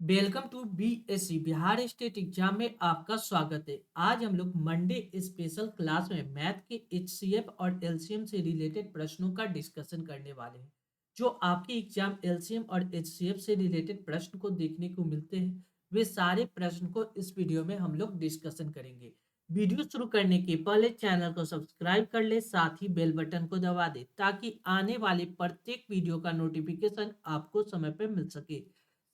Welcome to BSC Bihar state exam में आपका स्वागत है। आज हम लोग मंडे स्पेशल क्लास में मैथ के एचसीएफ और एलसीएम से रिलेटेड प्रश्नों का डिस्कशन करने वाले हैं। जो आपके एग्जाम एलसीएम और एचसीएफ से रिलेटेड प्रश्न को देखने को मिलते हैं, वे सारे प्रश्न को इस वीडियो में हम लोग डिस्कशन करेंगे। वीडियो शुरू करने के पहले चैनल को सब्सक्राइब कर ले, साथ ही बेल बटन को दबा दे ताकि आने वाले प्रत्येक वीडियो का नोटिफिकेशन आपको समय पर मिल सके।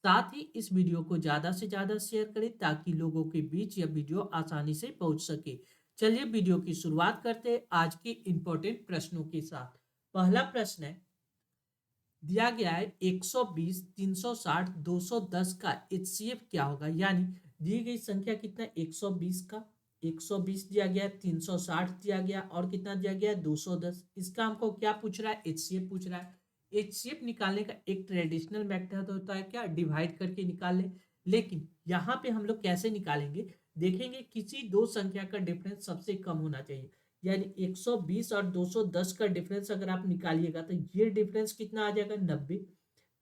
साथ ही इस वीडियो को ज्यादा से ज्यादा शेयर करें ताकि लोगों के बीच यह वीडियो आसानी से पहुंच सके। चलिए वीडियो की शुरुआत करते हैं आज के इंपॉर्टेंट प्रश्नों के साथ। पहला प्रश्न है, दिया गया है 120, 360, 210 का एचसीएफ क्या होगा। यानी दी गई संख्या कितना, 120 का 120 दिया गया है, 360 दिया गया और कितना दिया गया है, 210। इसका हमको क्या पूछ रहा है, एचसीएफ पूछ रहा है। एचसीएफ निकालने का एक ट्रेडिशनल मेथड होता है क्या, डिवाइड करके निकाल ले। लेकिन यहाँ पे हम लोग कैसे निकालेंगे, देखेंगे किसी दो संख्या का डिफरेंस सबसे कम होना चाहिए। यानी 120 और 210 का डिफरेंस अगर आप निकालिएगा तो ये डिफरेंस कितना आ जाएगा, 90।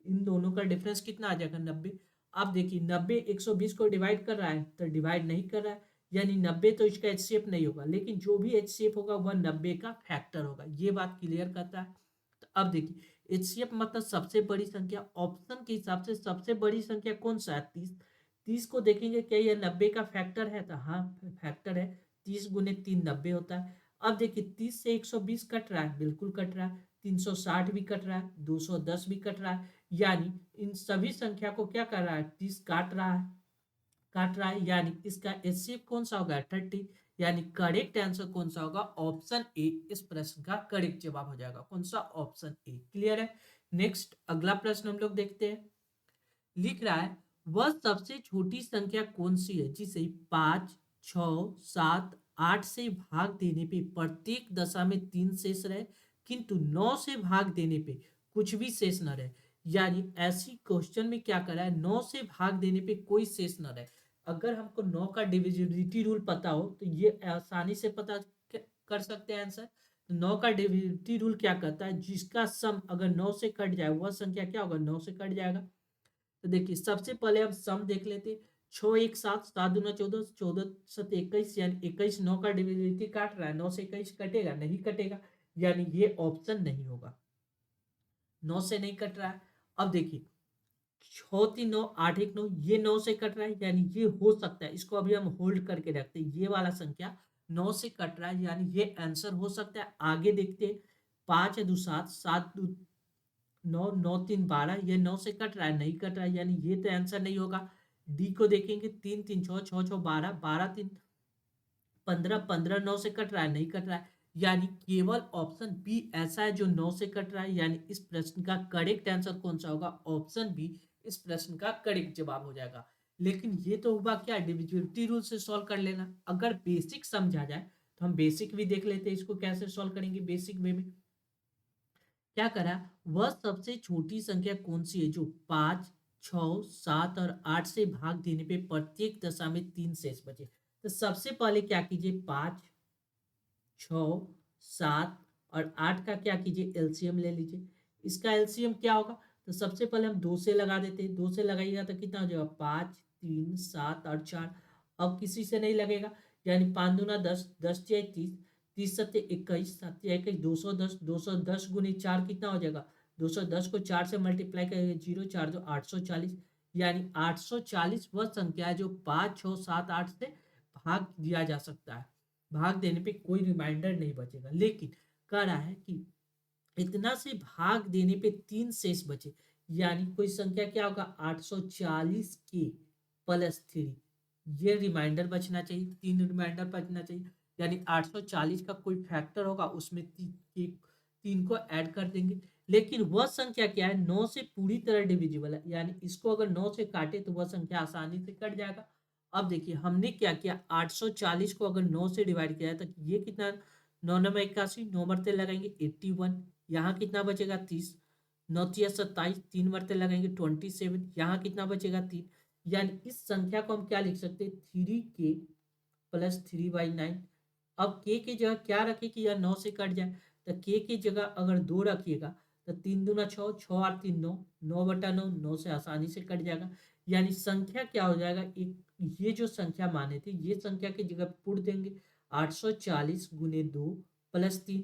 इन दोनों का डिफरेंस कितना आ जाएगा, 90। आप देखिए 90 120 को डिवाइड कर रहा है तो डिवाइड नहीं कर रहा है, यानी 90 तो इसका एचसीएफ नहीं होगा। लेकिन जो भी एचसीएफ होगा वह 90 का फैक्टर होगा। ये बात क्लियर करता है। तो अब देखिए एचसीएफ मतलब सबसे बड़ी संख्या। ऑप्शन के हिसाब से सबसे बड़ी संख्या कौन सा है, 30। 30 को देखेंगे क्या यह 90 का फैक्टर है, तो हाँ फैक्टर है। 30 गुने 3 90 होता है। अब देखिए 30 से 120 कट रहा है, बिल्कुल कट रहा है। 360 भी कट रहा है, 210 भी कट रहा है। यानी इन सभी संख्या को क्या कर रहा है, 30 काट रहा है। यानी इसका एचसीएफ कौन सा होगा, 30। यानी करेक्ट आंसर कौन सा होगा, ऑप्शन ए इस प्रश्न का करेक्ट जवाब हो जाएगा। कौन सा, ऑप्शन ए। क्लियर है। नेक्स्ट अगला प्रश्न हम लोग देखते हैं। लिख रहा है, वह सबसे छोटी संख्या कौन सी है जिसे 5, 6, 7, 8 से भाग देने पे प्रत्येक दशा में 3 शेष रहे, किंतु 9 से भाग देने पे कुछ भी शेष न रहे। यानी ऐसी क्वेश्चन में क्या करा है, 9 से भाग देने पे कोई शेष न रहे। अगर हमको 9 का डिविजिबिलिटी रूल पता हो तो ये आसानी से पता कर सकते हैं आंसर। तो 9 का डिविजिबिलिटी रूल क्या कहता है, जिसका सम अगर 9 से कट जाए वह संख्या क्या होगा, 9 से कट जाएगा। तो देखिए सबसे पहले हम सम देख लेते। 6 1 7, 7 दूना 14, 14 7 21, यानी 21 9 का डिविजिबिलिटी काट रहा है। 9 से 21 कटेगा नहीं, कटेगा। यानी ये ऑप्शन नहीं होगा, 9 से नहीं कट रहा है। अब देखिए 6 3 9 8 1 9, ये 9 से कट रहा है, यानी ये हो सकता है। इसको अभी हम होल्ड करके रखते हैं, ये वाला संख्या 9 से कट रहा है, यानी ये आंसर हो सकता है। आगे देखते हैं, 5 है 2 7, 7 2 9, 9 3 12, ये 9 से कट रहा है नहीं, कट रहा है, यानी ये तो आंसर नहीं होगा। डी को देखेंगे, 3 3 6 6 6 12, 12 3 15, 15 9 से कट रहा है नहीं, कट रहा है। यानी केवल ऑप्शन बी ऐसा है जो 9 से कट रहा है। यानी इस प्रश्न का करेक्ट आंसर कौन सा होगा, ऑप्शन बी इस प्रश्न का करेक्ट जवाब हो जाएगा। लेकिन ये तो हुआ क्या, डिविजिबिलिटी रूल से सॉल्व कर लेना। अगर बेसिक समझा जाए तो हम बेसिक भी देख लेते हैं, इसको कैसे सॉल्व करेंगे बेसिक वे में। क्या करा, वह सबसे छोटी संख्या कौन सी है जो 5, 6, 7 और 8 से भाग देने पे प्रत्येक दशा में 3 शेष बचे। तो सबसे पहले क्या कीजिए, 5, 6, 7 और 8 का क्या कीजिए, एलसीएम ले लीजिए। इसका एलसीएम क्या होगा, तो सबसे पहले हम 2 से लगा देते हैं। 2 से लगाइएगा तो कितना हो जाएगा, 5 3 7 और 4। अब किसी से नहीं लगेगा, यानी 5 दूना 10, 10 या 30, 30 सत्ते 21, 7 या 21, 210, 210 गुनी 4 कितना हो जाएगा, 210 को 4 से मल्टीप्लाई करेंगे, 0 4 दो 840। यानी 840 वह संख्या है जो 5 6 7 8 से भाग दिया जा सकता है। भाग देने पे कोई रिमाइंडर नहीं बचेगा। लेकिन कह रहा है कि इतना से भाग देने पे 3 शेष बचे, यानी कोई संख्या क्या होगा, 840 के प्लस 3। ये रिमाइंडर बचना चाहिए, 3 रिमाइंडर बचना चाहिए। यानी 840 का कोई फैक्टर होगा, उसमें 3 को ऐड कर देंगे। लेकिन वह संख्या क्या है, 9 से पूरी तरह डिविजिबल है। यानी इसको अगर 9 से काटे तो वह संख्या आसानी से कट जाएगा। अब देखिए हमने क्या किया, 840 को अगर 9 से डिवाइड किया है तो ये कितना, 9 9 81, 9 मरते लगाएंगे 81। यहाँ कितना बचेगा, 30। 9 तिया 27, 3 मरते लगाएंगे 27। यहाँ कितना बचेगा, 3। यानी इस संख्या को हम क्या लिख सकते हैं, 3k प्लस 3/9। अब के की जगह क्या रखे कि यह 9 से कट जाए, तो के की जगह अगर 2 रखिएगा तो 3 दूना 6, 6 और 3 9, 9/9, 9 से आसानी से कट जाएगा। यानी संख्या क्या हो जाएगा, एक ये जो संख्या माने थे ये संख्या की जगह पुट देंगे 840 गुने 2 प्लस 3।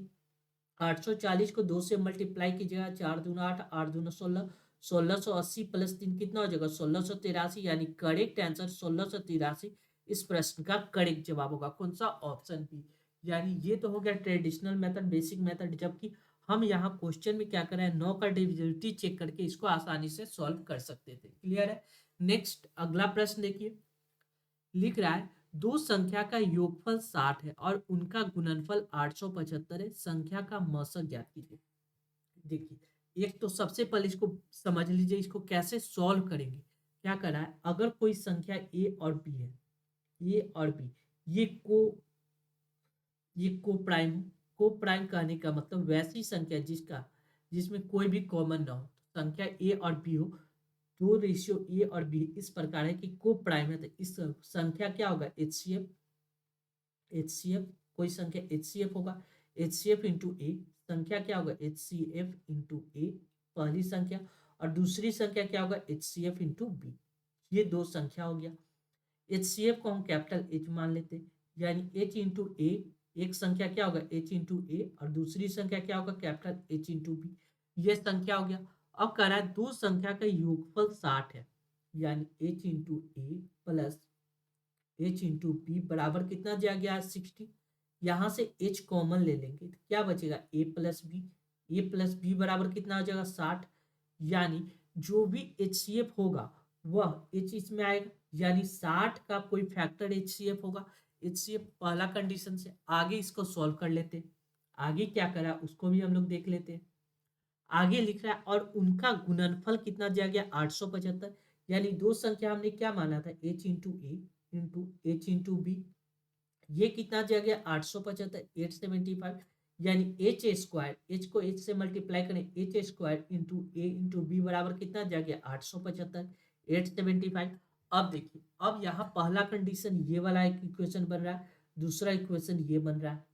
840 को 2 से मल्टीप्लाई कीजिएगा, 4 दूना 8, 8 दूना 16, 1680 प्लस 3 कितना हो जाएगा 1683। यानी करेक्ट आंसर 1683 इस प्रश्न का करेक्ट जवाब होगा। कौन सा, ऑप्शन बी। यानी ये तो हो गया ट्रेडिशनल मेथड, बेसिक मेथड, जबकि हम यहाँ क्वेश्चन में क्या कर रहे हैं, 9 का डिविजिबिलिटी चेक करके इसको आसानी से सॉल्व कर सकते थे। क्लियर है। नेक्स्ट अगला प्रश्न देखिए, लिख रहा है दो संख्या का योगफल 60 है और उनका गुणनफल 875 है, संख्या का मौसक ज्ञात कीजिए। देखिए एक तो सबसे पहले इसको समझ लीजिए, इसको कैसे सॉल्व करेंगे। क्या कर रहा है, अगर कोई संख्या ए और बी है, ए और बी ये को प्राइम हो। को प्राइम कहने का मतलब वैसी संख्या जिसमें कोई भी कॉमन ना हो। संख्या ए और बी हो, दो रेशियो ए और बी इस प्रकार है कि को प्राइम है, तो इस संख्या क्या होगा, एचसीएफ। एचसीएफ कोई संख्या एचसीएफ होगा, एचसीएफ इंटू ए, संख्या क्या होगा एचसीएफ इंटू ए, पहली संख्या। और दूसरी संख्या क्या होगा एचसीएफ इंटू बी। ये दो संख्या हो गया। एचसीएफ को हम कैपिटल एच मान लेते, यानी एच इंटू ए, एक संख्या क्या होगा एच इंटू ए और दूसरी संख्या क्या होगा कैपिटल एच इंटू बी। ये संख्या हो गया। अब कह रहा है दो संख्या का योगफल 60 है, यानी एच इंटू ए प्लस एच इंटू बी बराबर कितना दिया गया है 60। यहाँ से एच कॉमन ले लेंगे तो क्या बचेगा ए प्लस बी। ए प्लस बी बराबर कितना हो जाएगा 60। यानी जो भी एच होगा वह एच इसमें आएगा, यानी 60 का कोई फैक्टर एच होगा। एच पहला कंडीशन से आगे इसको सॉल्व कर लेते हैं। आगे क्या करा उसको भी हम लोग देख लेते हैं। आगे लिख रहा है और उनका गुणनफल कितना दिया गया 875। यानी दो संख्या हमने क्या माना था एच इंटू ए इंटू एच इंटू बी, ये कितना दिया गया 875, 875। यानी एच स्क्वायर, एच को एच से मल्टीप्लाई करें, एच स्क्वायर इंटू ए इंटू बी बराबर कितना दिया गया 875, 875। अब देखिए अब यहाँ पहला कंडीशन ये वाला एक इक्वेशन बन रहा है, दूसरा इक्वेशन ये बन रहा है।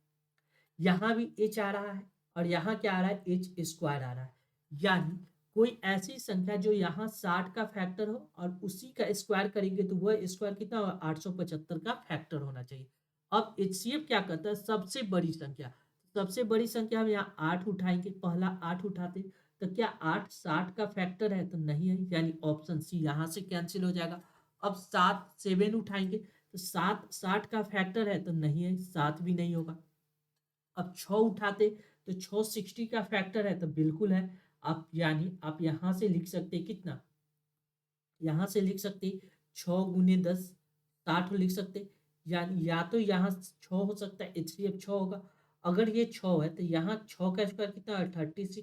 यहाँ भी एच आ रहा है और यहाँ क्या आ रहा है एच स्क्वायर आ रहा है। यानी कोई ऐसी संख्या जो यहाँ 60 का फैक्टर हो और उसी का स्क्वायर करेंगे तो वह स्क्वायर कितना होगा 875 का फैक्टर होना चाहिए। अब एचसीएफ क्या करता है, सबसे बड़ी संख्या, सबसे बड़ी संख्या हम यहाँ 8 उठाएंगे, पहला 8 उठाते तो क्या 8 60 का फैक्टर है तो नहीं है, यानी ऑप्शन सी यहाँ से कैंसिल हो जाएगा। अब 7 7 उठाएंगे तो 7 60 का फैक्टर है तो नहीं है, 7 भी नहीं होगा। अब 6 उठाते तो 6 60 का फैक्टर है तो बिल्कुल है। आप यानी आप यहाँ से लिख सकते कितना, यहाँ से लिख सकते 6 गुने 10 60 लिख सकते। यानी या तो यहाँ 6 हो सकता है, एचसीएफ 6 होगा। अगर ये 6 है तो यहाँ 6 का स्क्वायर कितना है 36।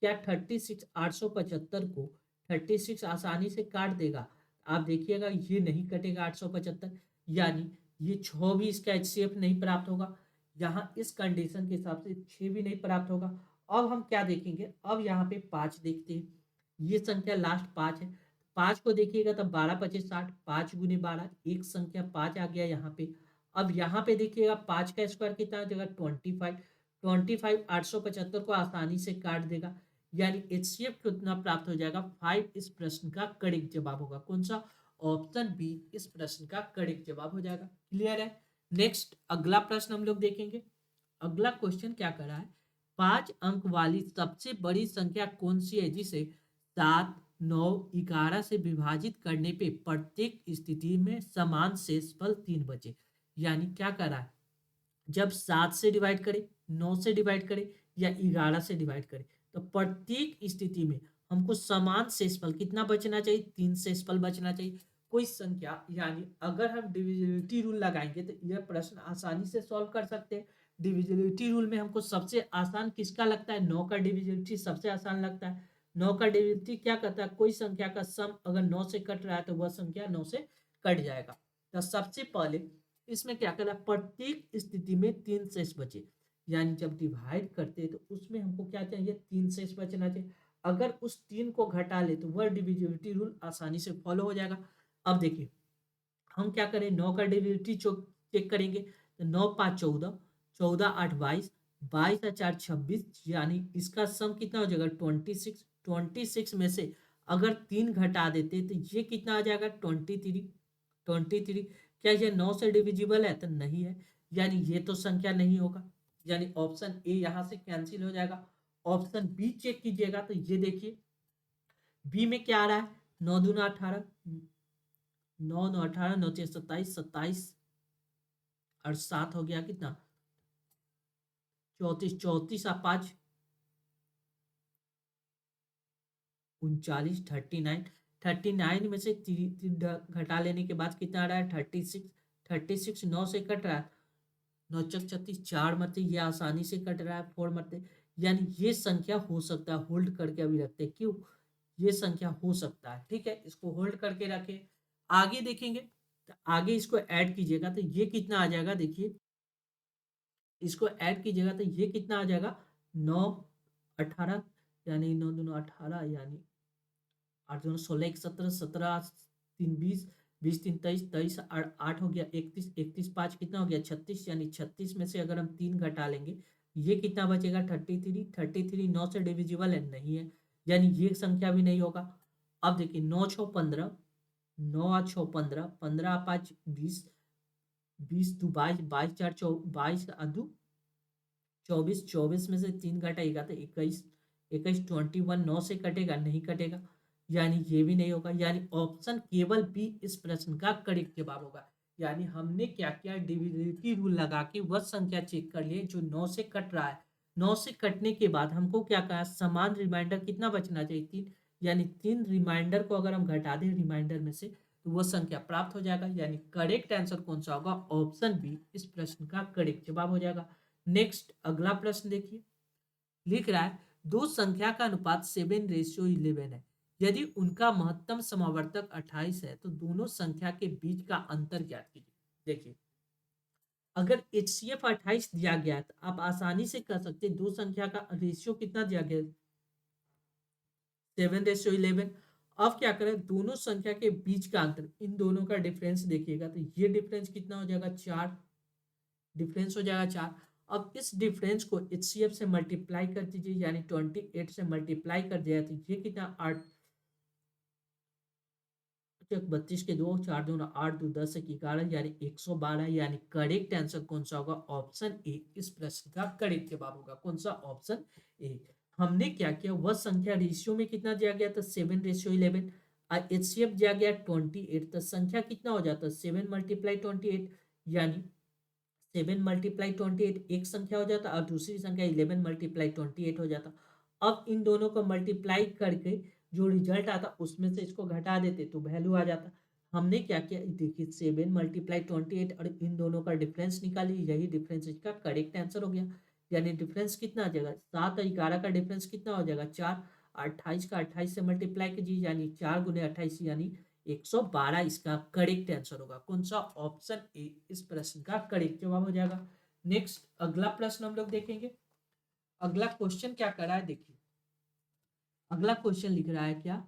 क्या 36 875 को 36 आसानी से काट देगा, आप देखिएगा ये नहीं कटेगा 875। यानी ये 6 भी इसका एचसीएफ नहीं प्राप्त होगा। यहाँ इस कंडीशन के हिसाब से 6 भी नहीं प्राप्त होगा। अब हम क्या देखेंगे, अब यहाँ पे 5 देखते हैं। ये संख्या लास्ट 5 है, 5 को देखिएगा तब 12 25 60, 5 गुने 12, एक संख्या 5 आ गया यहाँ पे। अब यहाँ पे देखिएगा 5 का स्क्वायर कितना हो जाएगा 25, 25 875 को आसानी से काट देगा। यानी एचसीएफ कितना प्राप्त हो जाएगा 5 इस प्रश्न का करेक्ट जवाब होगा। कौन सा, ऑप्शन बी इस प्रश्न का करेक्ट जवाब हो जाएगा। क्लियर है। नेक्स्ट अगला प्रश्न हम लोग देखेंगे। अगला क्वेश्चन क्या कर रहा है, 5 अंक वाली सबसे बड़ी संख्या कौन सी है जिसे 7 9 11 से विभाजित करने पे प्रत्येक स्थिति में समान शेषफल 3 बचे। यानी क्या कर रहा है, जब 7 से डिवाइड करे, 9 से डिवाइड करे या 11 से डिवाइड करे तो प्रत्येक स्थिति में हमको समान शेषफल कितना बचना चाहिए, 3 शेषफल बचना चाहिए। कोई संख्या, यानी अगर हम डिविजिबिलिटी रूल लगाएंगे तो यह प्रश्न आसानी से सॉल्व कर सकते हैं। डिविजिबिलिटी रूल में हमको सबसे आसान किसका लगता है, 9 का डिविजिबिलिटी सबसे आसान लगता है। 9 का डिविजिबिलिटी क्या करता है, कोई संख्या का सम अगर 9 से कट रहा है तो वह संख्या 9 से कट जाएगा। तो सबसे पहले इसमें क्या करना है, प्रत्येक स्थिति में 3 शेष बचे। यानी जब डिवाइड करते हैं तो उसमें हमको क्या चाहिए 3 शेष बचना चाहिए। अगर उस 3 को घटा ले तो वह डिविजिबिलिटी रूल आसानी से फॉलो हो जाएगा। अब देखिए हम क्या करें, 9 का डिविजिबिलिटी चेक करेंगे तो 9 5 14, 14 8 22, 22 और 4 26, यानी इसका सम कितना हो जाएगा 26। 26 में से अगर 3 घटा देते तो ये कितना आ जाएगा 23। 23 क्या ये 9 से डिविजिबल है? तो नहीं है, यानी ये तो संख्या नहीं होगा, यानी ऑप्शन ए यहाँ से कैंसिल हो जाएगा। ऑप्शन बी चेक कीजिएगा तो ये देखिए बी में क्या आ रहा है, 9 दूना 18, 9 9 18, 9 6 27, 27 और 7 हो गया कितना 34, 34 और 5 39, 39। 39 में से घटा लेने के बाद कितना आ रहा है 36। 36 9 से कट रहा है, 9 चक 36, 4 मरते, ये आसानी से कट रहा है 4 मरते, यानी ये संख्या हो सकता है। होल्ड करके अभी रखते हैं, क्यों? ये संख्या हो सकता है, ठीक है, इसको होल्ड करके रखें। आगे देखेंगे तो आगे इसको ऐड कीजिएगा तो ये कितना आ जाएगा, देखिए इसको ऐड कीजिएगा तो ये कितना आ जाएगा 9 18, यानी 9 दूना 18, यानी 8 दूना 16, 1 17, 17 3 20, 20 3 23, 23 और 8 हो गया 31, 31 5 कितना हो गया 36, यानी 36 में से अगर हम 3 घटा लेंगे ये कितना बचेगा 33। 33 9 से डिविजिबल है, नहीं है, यानी ये संख्या भी नहीं होगा। अब देखिए 9 6 15, 9 8 6 15, 15 5 20, 20 2 22, 22 4 22 2 24, 24 में से 3 घटाएगा तो 21, 21 21, 9 से कटेगा नहीं कटेगा, यानी ये भी नहीं होगा, यानी ऑप्शन केवल बी इस प्रश्न का करेक्ट जवाब होगा। यानी हमने क्या किया, डिविजिबिलिटी रूल लगा के वह संख्या चेक कर लिए जो 9 से कट रहा है। 9 से कटने के बाद हमको क्या कहा, समान रिमाइंडर कितना बचना चाहिए 3, यानी 3 रिमाइंडर को अगर हम घटा दें रिमाइंडर में से तो वह संख्या प्राप्त हो जाएगा, यानी करेक्ट आंसर कौन सा होगा, ऑप्शन बी इस प्रश्न का करेक्ट जवाब हो जाएगा। नेक्स्ट अगला प्रश्न देखिए, लिख रहा है दो संख्या का अनुपात 7:11 है, यदि उनका महत्तम समावर्तक 28 है तो दोनों संख्या के बीच का अंतर ज्ञात कीजिए। देखिए अगर HCF 28 दिया गया है तो आप आसानी से कर सकते हैं, दो संख्या का रेशियो कितना दिया गया 7:11। अब क्या करें, दोनों संख्या के बीच का अंतर, इन दोनों का डिफरेंस देखिएगा तो ये डिफरेंस कितना हो जाएगा 4, डिफरेंस हो जाएगा 4। अब इस डिफरेंस को HCF से मल्टीप्लाई कर दीजिए, यानी 28 से मल्टीप्लाई कर दिया तो ये कितना 8, 32 के 2 4 2 8 2 10 11, यानी 112, यानी करेक्ट आंसर कौन सा होगा, ऑप्शन ए इस प्रश्न का करेक्ट जवाब होगा। कौन सा, ऑप्शन ए। हमने क्या किया, वह संख्या रेशियो में कितना दिया गया था 7:11, और HCF दिया गया 28, तो संख्या कितना हो जाता है 7 × 28, यानी 7 × 28 एक संख्या हो जाता और दूसरी संख्या 11 × 28 हो जाता। अब इन दोनों को मल्टीप्लाई करके जो रिजल्ट आता उसमें से इसको घटा देते तो वैल्यू आ जाता। हमने क्या किया, देखिए 7 × 28 और इन दोनों का डिफरेंस निकालिए, यही डिफरेंस इसका करेक्ट आंसर हो गया। यानी डिफरेंस कितना आ जाएगा 7 और 11 का डिफरेंस कितना हो जाएगा 4, 28 का 28 से मल्टीप्लाई कीजिए, यानी 4 × 28, यानी 112 इसका करेक्ट आंसर होगा। कौन सा, ऑप्शन ए इस प्रश्न का करेक्ट जवाब हो जाएगा। नेक्स्ट अगला प्रश्न हम लोग देखेंगे। अगला क्वेश्चन क्या कर रहा है, देखिए अगला क्वेश्चन लिख रहा है क्या,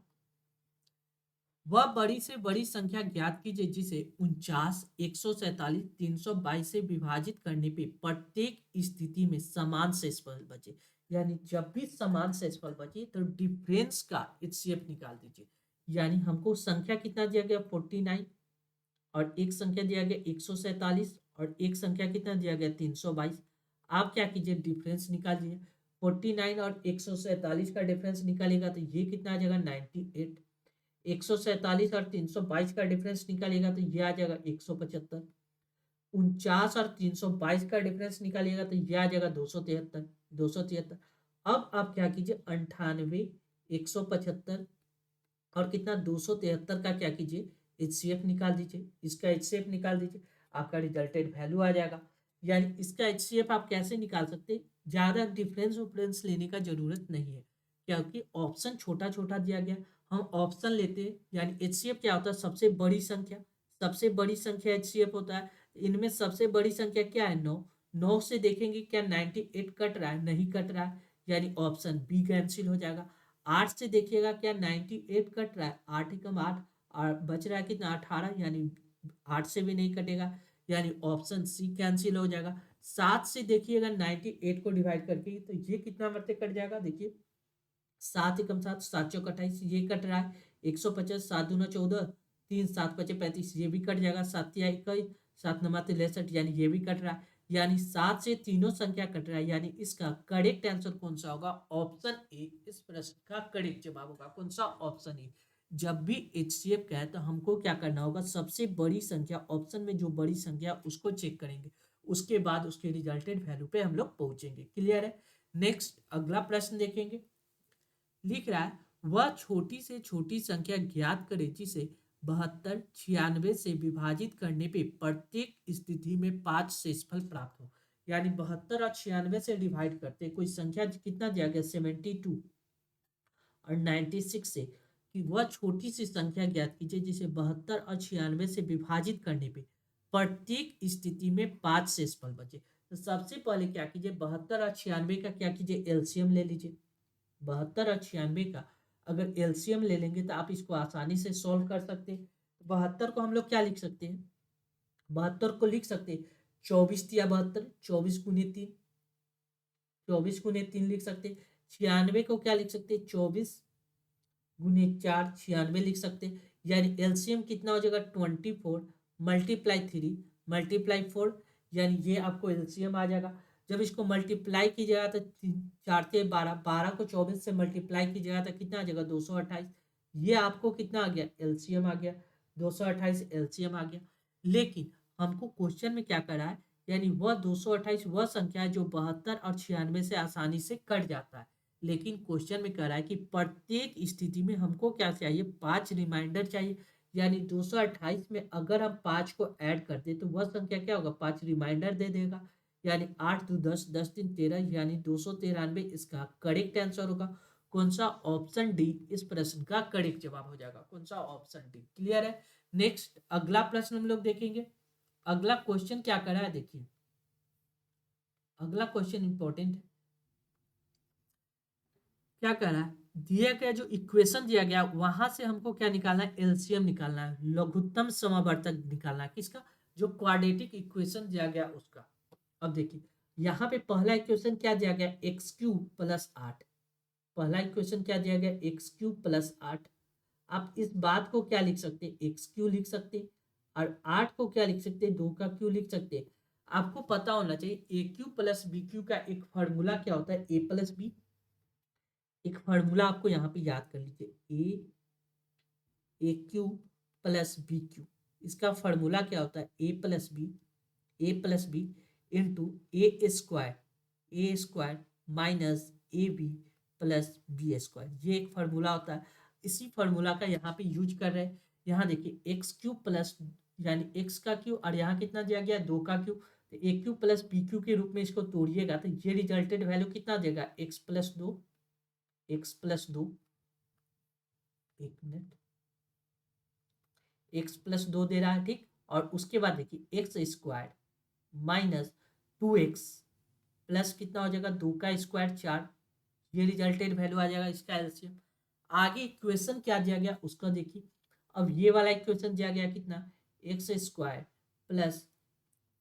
वह बड़ी से बड़ी संख्या ज्ञात कीजिए जिसे 49, 147, 322 से विभाजित करने पे प्रत्येक स्थिति में समान शेषफल बचे। यानी जब भी समान शेषफल बचे तो डिफरेंस का HCF निकाल दीजिए। यानी हमको संख्या कितना दिया गया 49, और एक संख्या दिया गया 147, और एक संख्या कितना दिया गया 322। आप क्या कीजिए डिफरेंस निकालिए, 49 और 147 का डिफरेंस निकालेगा तो ये कितना आ जाएगा 98। 147 और 322 का डिफरेंस निकालेगा तो ये आ जाएगा 175। 49 और 322 का डिफरेंस निकालिएगा तो ये आ जाएगा 273। 273। अब आप क्या कीजिए 98, 175 और कितना 273 का क्या कीजिए HCF निकाल दीजिए, इसका HCF निकाल दीजिए, आपका रिजल्टेड वैल्यू आ जाएगा। यानी इसका HCF आप कैसे निकाल सकते हैं, ज़्यादा डिफरेंस उफरेंस लेने का जरूरत नहीं है, क्योंकि ऑप्शन छोटा छोटा दिया गया। हम ऑप्शन लेते हैं, यानी HCF क्या होता है सबसे बड़ी संख्या, सबसे बड़ी संख्या HCF होता है। इनमें सबसे बड़ी संख्या क्या है 9, 9 से देखेंगे क्या 98 कट रहा है, नहीं कट रहा है, यानी ऑप्शन बी कैंसिल हो जाएगा। 8 से देखिएगा क्या 98 कट रहा है, 8 एकम 8 और बच रहा है कितना 18, यानी 8 से भी नहीं कटेगा, यानी ऑप्शन सी कैंसिल हो जाएगा। 7 से देखिए अगर 98 को डिवाइड करके तो ये कितना मरते कट जाएगा, देखिए 7 एकम 7, 7 चौक 28, ये कट रहा है। 150, 7 दूना 14, 3 7 पचे 35, ये भी कट जाएगा। 7 तिया 21, 7 नमाते 63, यानी ये भी कट रहा है। यानी 7 से तीनों संख्या कट रहा है, यानी इसका करेक्ट आंसर कौन सा होगा, ऑप्शन ए इस प्रश्न का करेक्ट जवाब होगा। कौन सा, ऑप्शन ए। जब भी एचसीएफ का है तो हमको क्या करना होगा, सबसे बड़ी संख्या ऑप्शन में जो बड़ी संख्या उसको चेक करेंगे, उसके बाद उसके रिजल्टेड वैल्यू पे हम लोग पहुंचेंगे। क्लियर है। नेक्स्ट अगला प्रश्न देखेंगे। लिख रहा है वह छोटी से छोटी संख्या ज्ञात करे जिसे 72 96 से विभाजित करने पे प्रत्येक स्थिति में 5 शेषफल प्राप्त हो। यानी 72 और 96 से डिवाइड करते कोई संख्या कितना दिया गया 72 और 96 से, कि वह छोटी सी संख्या ज्ञात कीजिए जिसे 72 और 96 से विभाजित करने पे प्रत्येक स्थिति में 5 शेषफल बचे। तो सबसे पहले क्या कीजिए, 72 और 96 का क्या कीजिए, एलसीएम ले लीजिए। 72 और 96 का अगर एलसीएम ले लेंगे तो आप इसको आसानी से सॉल्व कर सकते हैं। 72 को हम लोग क्या लिख सकते हैं, 72 को लिख सकते हैं 24 तिया 72, 24 गुने 3, 24 गुने 3 लिख सकते हैं। 96 को क्या लिख सकते हैं, 24 गुने 4, 96 लिख सकते हैं। यानी एलसीएम कितना हो जाएगा 24 मल्टीप्लाई 3 मल्टीप्लाई 4, यानी ये आपको एलसीएम आ जाएगा। जब इसको मल्टीप्लाई कीजिएगा तो 4 से 12, 12 को 24 से मल्टीप्लाई कीजिएगा तो कितना आ जाएगा 228। ये आपको कितना आ गया, एलसीएम आ गया 228, एलसीएम आ गया। लेकिन हमको क्वेश्चन में क्या करा है, यानी वह 228 वह संख्या है जो 72 और 96 से आसानी से कट जाता है। लेकिन क्वेश्चन में कह रहा है कि प्रत्येक स्थिति में हमको क्या चाहिए, 5 रिमाइंडर चाहिए। यानी 228 में अगर हम 5 को ऐड कर दे तो वह संख्या क्या होगा, 5 रिमाइंडर दे देगा। यानी 8 2 10, 10 3 13, यानी 293 इसका करेक्ट आंसर होगा। कौन सा, ऑप्शन डी इस प्रश्न का करेक्ट जवाब हो जाएगा। कौन सा, ऑप्शन डी। क्लियर है। नेक्स्ट अगला प्रश्न हम लोग देखेंगे। अगला क्वेश्चन क्या कर रहा है, देखिए अगला क्वेश्चन इंपॉर्टेंट है। क्या कर रहा है, दिया गया जो इक्वेशन दिया गया वहां से हमको क्या निकालना है, एलसीएम निकालना है, लघुत्तम समावर्तक निकालना है। किसका, जो क्वाड्रेटिक इक्वेशन दिया गया उसका। अब देखिए यहाँ पे पहला इक्वेशन क्या दिया गया, एक्स क्यूब प्लस 8। पहला इक्वेशन क्या दिया गया, एक्स क्यूब प्लस 8। आप इस बात को क्या लिख सकते हैं, एक्स क्यू लिख सकते हैं, और 8 को क्या लिख सकते हैं, 2 का क्यू लिख सकते हैं। आपको पता होना चाहिए a cube plus b cube का एक फॉर्मूला क्या होता है, ए प्लस बी। एक फार्मूला आपको यहाँ पे याद कर लीजिए, a cube plus b cube. इसका फार्मूला क्या होता है, a plus b into a square minus a b plus b square. ये एक फार्मूला होता है। इसी फार्मूला का यहाँ पे यूज कर रहे हैं। यहाँ देखिए एक्स क्यू प्लस, यानी एक्स का क्यू, और यहाँ कितना दिया गया 2 का क्यू, तो ए क्यू प्लस बी क्यू के रूप में इसको तोड़िएगा तो ये रिजल्टेड वैल्यू कितना देगा, एक्स प्लस 2, एक्स प्लस 2, एक मिनट, एक्स प्लस 2 दे रहा है, ठीक। और उसके बाद देखिए x square minus 2x plus कितना हो जाएगा, 2 का स्क्वायर 4। ये रिजल्टेड वैल्यू आ जाएगा इसका एलसीएम। आगे इक्वेशन क्या दिया गया उसका देखिए। अब ये वाला इक्वेशन दिया गया कितना, x square plus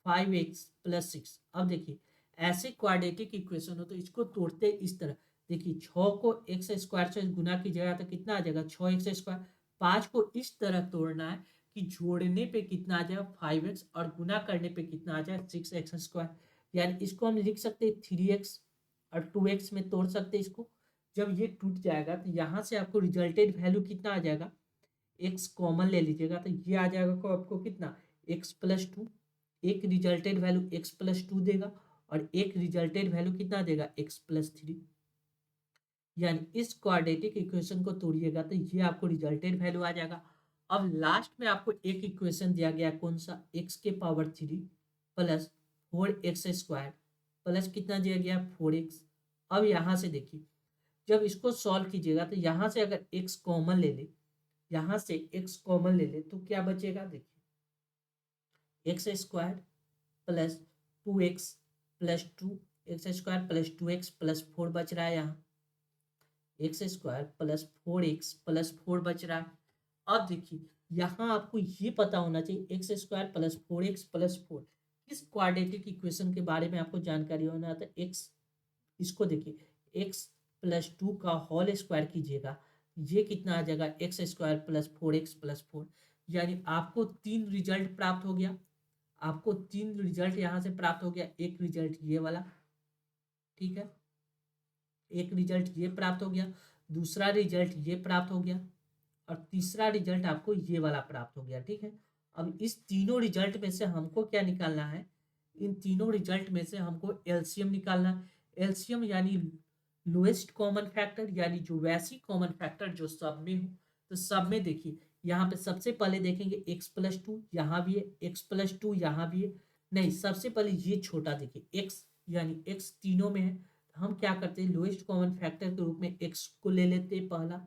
5x plus 6। अब देखिए ऐसे क्वाड्रेटिक इक्वेशन हो तो इसको तोड़ते इस तरह। देखिए 6 को एक्स स्क्वायर से गुना कीजिएगा तो कितना आ जाएगा, 6x स्क्वायर। 5 को इस तरह तोड़ना है कि जोड़ने पे कितना आ जाएगा 5x, और गुना करने पे कितना आ जाएगा 6x स्क्वायर। यानी इसको हम लिख सकते हैं 3x, और 2x में तोड़ सकते हैं इसको। जब ये टूट जाएगा तो यहाँ से आपको रिजल्टेड वैल्यू कितना आ जाएगा, x कॉमन ले लीजिएगा तो ये आ जाएगा को आपको कितना, x प्लस 2। एक रिजल्टेड वैल्यू x प्लस 2 देगा, और एक रिजल्टेड वैल्यू कितना देगा, x प्लस 3। यानी इस क्वाड्रेटिक इक्वेशन को तोड़िएगा तो ये आपको रिजल्टेड वैल्यू आ जाएगा। अब लास्ट में आपको एक इक्वेशन दिया गया, कौन सा, x के power 3 plus 4x square plus कितना दिया गया 4x। अब यहाँ से देखिए जब इसको सॉल्व कीजिएगा तो यहाँ से अगर x कॉमन ले ले, यहाँ से x कॉमन ले ले तो क्या बचेगा, देखिए x square plus 2x plus 2, x square plus 2x plus 4 बच रहा है। यहाँ x square plus 4x plus 4 बच रहा है। अब देखिए यहाँ आपको ये पता होना चाहिए x square plus 4x plus 4 इस क्वाड्रेटिक इक्वेशन के बारे में आपको जानकारी होना था। एक्स, इसको देखिए, एक्स प्लस टू का होल स्क्वायर कीजिएगा, ये कितना आ जाएगा, x square plus four x plus four, यानी आपको तीन रिजल्ट प्राप्त हो गया। आपको तीन रिजल्ट यहाँ से प्राप्त हो गया। एक रिजल्ट ये वाला, ठीक है, एक रिजल्ट ये प्राप्त हो गया, दूसरा रिजल्ट ये प्राप्त हो गया, और तीसरा रिजल्ट आपको ये वाला प्राप्त हो गया। ठीक है, अब इस तीनों रिजल्ट में से हमको क्या निकालना है, इन तीनों रिजल्ट में से हमको एलसीएम निकालना है। एलसीएम यानी लोएस्ट कॉमन फैक्टर, यानी जो वैसी कॉमन फैक्टर जो सब में हो। तो सब में देखिए, यहाँ पे सबसे पहले देखेंगे एक्स प्लस टू, यहाँ भी है, एक्स प्लस टू यहाँ भी है। नहीं, सबसे पहले ये छोटा देखिए, एक्स, यानी एक्स तीनों में है। हम क्या करते हैं, लोएस्ट कॉमन फैक्टर के रूप में एक्स को ले लेते हैं पहला,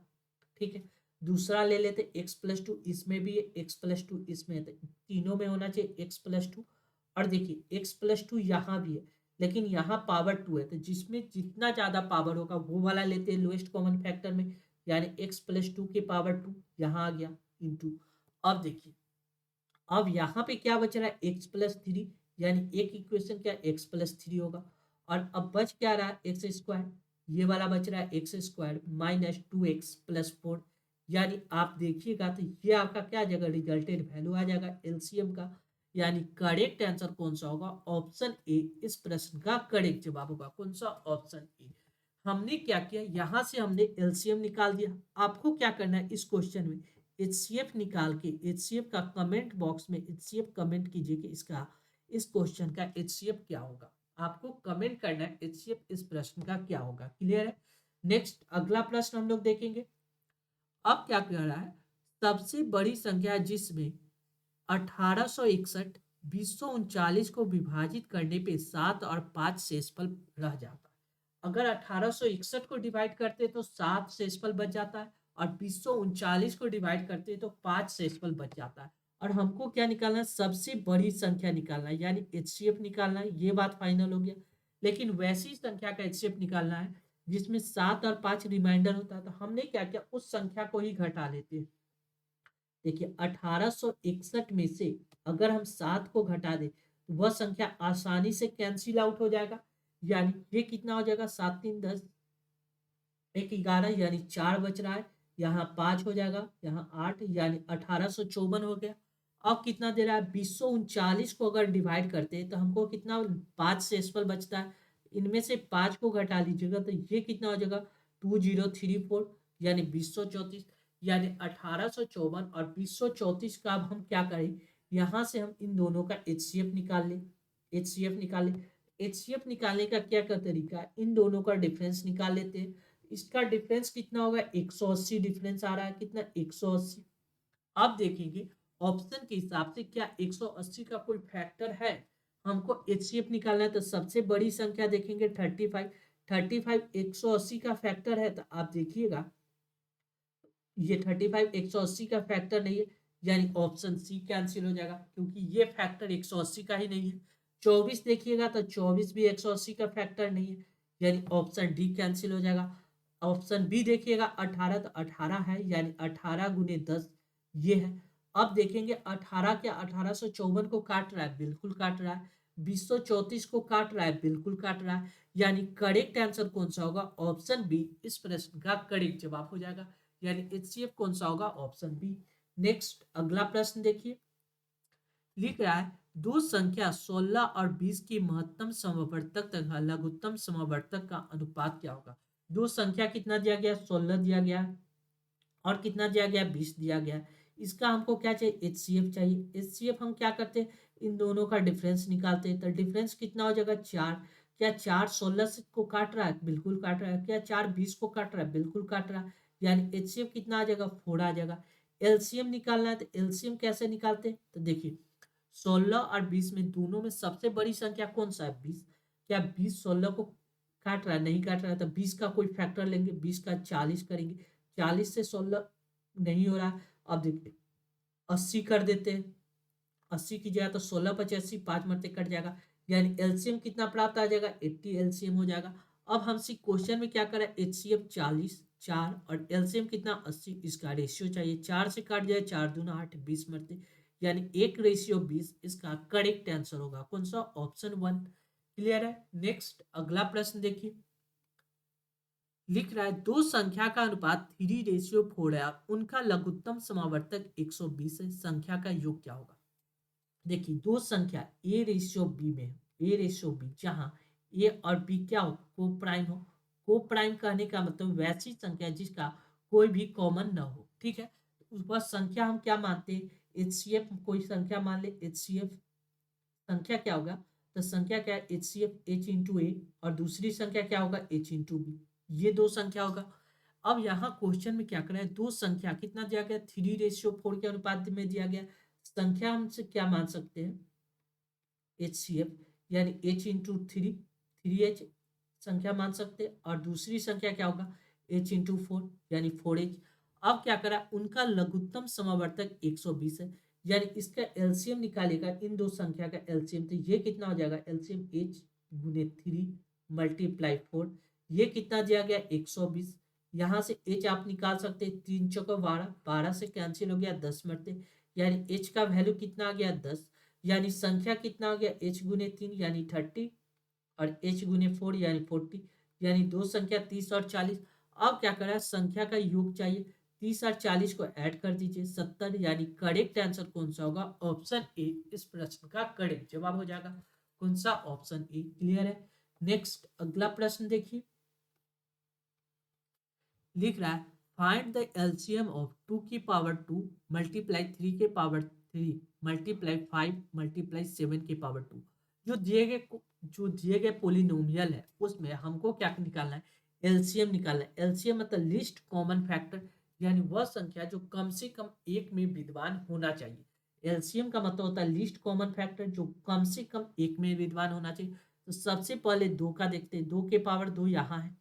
ठीक है। दूसरा ले लेते एक्स प्लस टू, इसमें भी है, एक्स प्लस टू इसमें है, तो तीनों में होना चाहिए एक्स प्लस टू। और देखिए एक्स प्लस टू यहाँ भी है, लेकिन यहाँ पावर टू है, तो जिसमें जितना ज्यादा पावर होगा वो वाला लेते हैं लोएस्ट कॉमन फैक्टर में, यानी एक्स प्लस टू के पावर टू यहाँ आ गया इंटू। अब देखिए, अब यहाँ पे क्या बच रहा है, एक्स प्लस थ्री, यानी एक इक्वेशन क्या एक्स प्लस थ्री होगा। और अब बच क्या रहा है, एक्स स्क्वायर, ये वाला बच रहा है x square minus two x plus four. यानी आप देखिएगा तो ये आपका क्या आ जाएगा, रिजल्टेड वैल्यू आ जाएगा एलसीएम का। यानी करेक्ट आंसर कौन सा होगा, ऑप्शन ए इस प्रश्न का करेक्ट जवाब होगा। कौन सा, ऑप्शन ए। हमने क्या किया, यहां से हमने एलसीएम निकाल दिया। आपको क्या करना है इस क्वेश्चन में, एचसीएफ निकाल के, एचसीएफ का कमेंट बॉक्स में एचसीएफ कमेंट कीजिए कि इसका, इस क्वेश्चन का एचसीएफ क्या होगा। आपको कमेंट करना है एचसीएफ इस प्रश्न का क्या होगा। क्लियर है। नेक्स्ट अगला प्रश्न हम लोग देखेंगे। अब क्या कह रहा है, सबसे बड़ी संख्या जिसमें 1861 2039 को विभाजित करने पे 7 और 5 शेषफल रह जाता है। अगर 1861 को डिवाइड करते तो 7 शेषफल बच जाता है, और 2039 को डिवाइड करते तो 5 शेषफल बच जाता है। और हमको क्या निकालना है, सबसे बड़ी संख्या निकालना है, यानी एचसीएफ निकालना है। ये बात फाइनल हो गया। लेकिन वैसी संख्या का एचसीएफ निकालना है जिसमें 7 और 5 रिमाइंडर होता है। तो हमने क्या किया, उस संख्या को ही घटा लेते हैं। देखिए 1861 में से अगर हम 7 को घटा दें तो वह संख्या आसानी से कैंसिल आउट हो जाएगा। यानी ये कितना हो जाएगा, 7 3 10, 1 11, यानी 4 बच रहा है। यहाँ 5 हो जाएगा, यहाँ 8, यानी 1854 हो गया। अब कितना दे रहा है, 2039 को अगर डिवाइड करते हैं तो हमको कितना, 5 शेषफल बचता है। इनमें से 5 को घटा लीजिएगा तो ये कितना हो जाएगा, 2034, यानी 2034। यानी 1854 और 2034 का अब हम क्या करें, यहाँ से हम इन दोनों का एचसीएफ निकाल लें। एचसीएफ निकाल लें। एचसीएफ निकालने का क्या क्या तरीका है, इन दोनों का डिफरेंस निकाल लेते हैं। इसका डिफरेंस कितना होगा, 180 डिफरेंस आ रहा है, कितना, 180। अब देखेंगे ऑप्शन के हिसाब से क्या 180 का कोई फैक्टर है। हमको एचसीएफ निकालना है तो सबसे बड़ी संख्या देखेंगे 35। 35 180 का फैक्टर है, तो आप देखिएगा ये 35 180 का फैक्टर नहीं है, यानी ऑप्शन सी कैंसिल हो जाएगा, क्योंकि ये फैक्टर 180 का ही नहीं है। 24 देखिएगा तो 24 भी 180 का फैक्टर नहीं है, यानी ऑप्शन डी कैंसिल हो जाएगा। ऑप्शन बी देखिएगा 18, तो 18 है, यानी 18 गुने 10 ये है। अब देखेंगे 18 क्या 1854 को काट रहा है, बिल्कुल काट रहा है। 2034 को काट रहा है, बिल्कुल काट रहा है। यानी करेक्ट आंसर कौन सा होगा, ऑप्शन बी इस प्रश्न का करेक्ट जवाब हो जाएगा। यानी एचसीएफ कौन सा होगा, ऑप्शन बी। नेक्स्ट अगला प्रश्न देखिए, लिख रहा है दो संख्या 16 और 20 की महत्तम समवर्तक तथा लघुत्तम समवर्तक का अनुपात क्या होगा। दो संख्या कितना दिया गया, 16 दिया गया, और कितना दिया गया, 20 दिया गया। इसका हमको क्या चाहिए, एचसीएफ चाहिए। एचसीएफ हम क्या करते हैं, इन दोनों का डिफरेंस निकालते हैं। तो डिफरेंस कितना हो जाएगा, 4। क्या 4 16 को काट रहा है, बिल्कुल काट रहा है। क्या 4 20 को काट रहा है, बिल्कुल काट रहा है। यानी एचसीएफ कितना आ जाएगा, 4 आ जाएगा। एलसीएम निकालना है, तो एलसीएम कैसे निकालते हैं, तो देखिए 16 और 20 में दोनों में सबसे बड़ी संख्या कौन सा है, 20। क्या 20 16 को काट रहा है, नहीं काट रहा है, तो 20 का कोई फैक्टर लेंगे, 20 का 40 करेंगे। 40 से 16 नहीं हो रहा। अब देखिए 80 कर देते हैं, 80 की जगह तो 16 पचे 80, 5 मरते कट जाएगा। यानी एलसीएम कितना प्राप्त आ जाएगा, 80 एलसीएम हो जाएगा। अब हमसे क्वेश्चन में क्या करें, एचसीएफ 40 4 और एलसीएम कितना 80, इसका रेशियो चाहिए। 4 से काट जाए, 4 दूना 8, 20 मरते, यानी 1:20 इसका करेक्ट आंसर होगा कौन सा, ऑप्शन 1। क्लियर है। नेक्स्ट अगला प्रश्न देखिए, लिख रहा है दो संख्या का अनुपात 3:4 है, उनका लघुत्तम समावर्तक 120 है, संख्या का योग क्या होगा। देखिए दो संख्या a:b में है, a:b, जहां ए और बी क्या हो, को प्राइम हो। को प्राइम कहने का मतलब वैसी संख्या जिसका कोई भी कॉमन ना हो, ठीक है। वह संख्या हम क्या मानते हैं, एचसीएफ, कोई संख्या मान ले एचसीएफ, संख्या क्या होगा, तो संख्या क्या है एचसीएफ h/a, और दूसरी संख्या क्या होगा h/b, ये दो संख्या होगा। अब यहाँ क्वेश्चन में क्या कर रहा है, दो संख्या कितना दिया गया, 3:4 के अनुपात में दिया गया। संख्या हमसे क्या मान सकते हैं, HCF, यानी h/3 संख्या मान सकते हैं, और दूसरी संख्या क्या होगा h/4 यानी 4h। अब क्या करा, उनका लघुत्तम समावर्तक 120 है, यानी इसका एलसीएम निकालेगा, इन दो संख्या का एलसीएम, तो ये कितना हो जाएगा, एलसीएम h/3 × 4, ये कितना दिया गया 120। यहाँ से h आप निकाल सकते हैं, 3×4 12, 12 से कैंसिल हो गया 10 मरते, यानी h का वैल्यू कितना आ गया 10, यानी संख्या कितना हो गया h/3 यानी 30, और h/4 यानी 40, यानी दो संख्या 30 और 40। अब क्या करा, संख्या का योग चाहिए, 30 और 40 को ऐड कर दीजिए 70, यानी करेक्ट आंसर कौन सा होगा, ऑप्शन ए इस प्रश्न का करेक्ट जवाब हो जाएगा कौन सा, ऑप्शन ए। क्लियर है। नेक्स्ट अगला प्रश्न देखिए, लिख रहा है फाइंड द एलसीएम ऑफ 2 की पावर 2 मल्टीप्लाई 3 की पावर 3 मल्टीप्लाई 5 मल्टीप्लाई 7 की पावर 2। जो दिए गए पोलिनोमियल है उसमें हमको क्या निकालना है, एलसीएम निकालना है। एलसीएम मतलब लिस्ट कॉमन फैक्टर, यानी वह संख्या जो कम से कम एक में विद्यमान होना चाहिए। एलसीएम का मतलब होता है लिस्ट कॉमन फैक्टर, जो कम से कम एक में विद्यमान होना चाहिए। तो सबसे पहले 2 का देखते हैं, 2 की पावर 2 यहाँ है।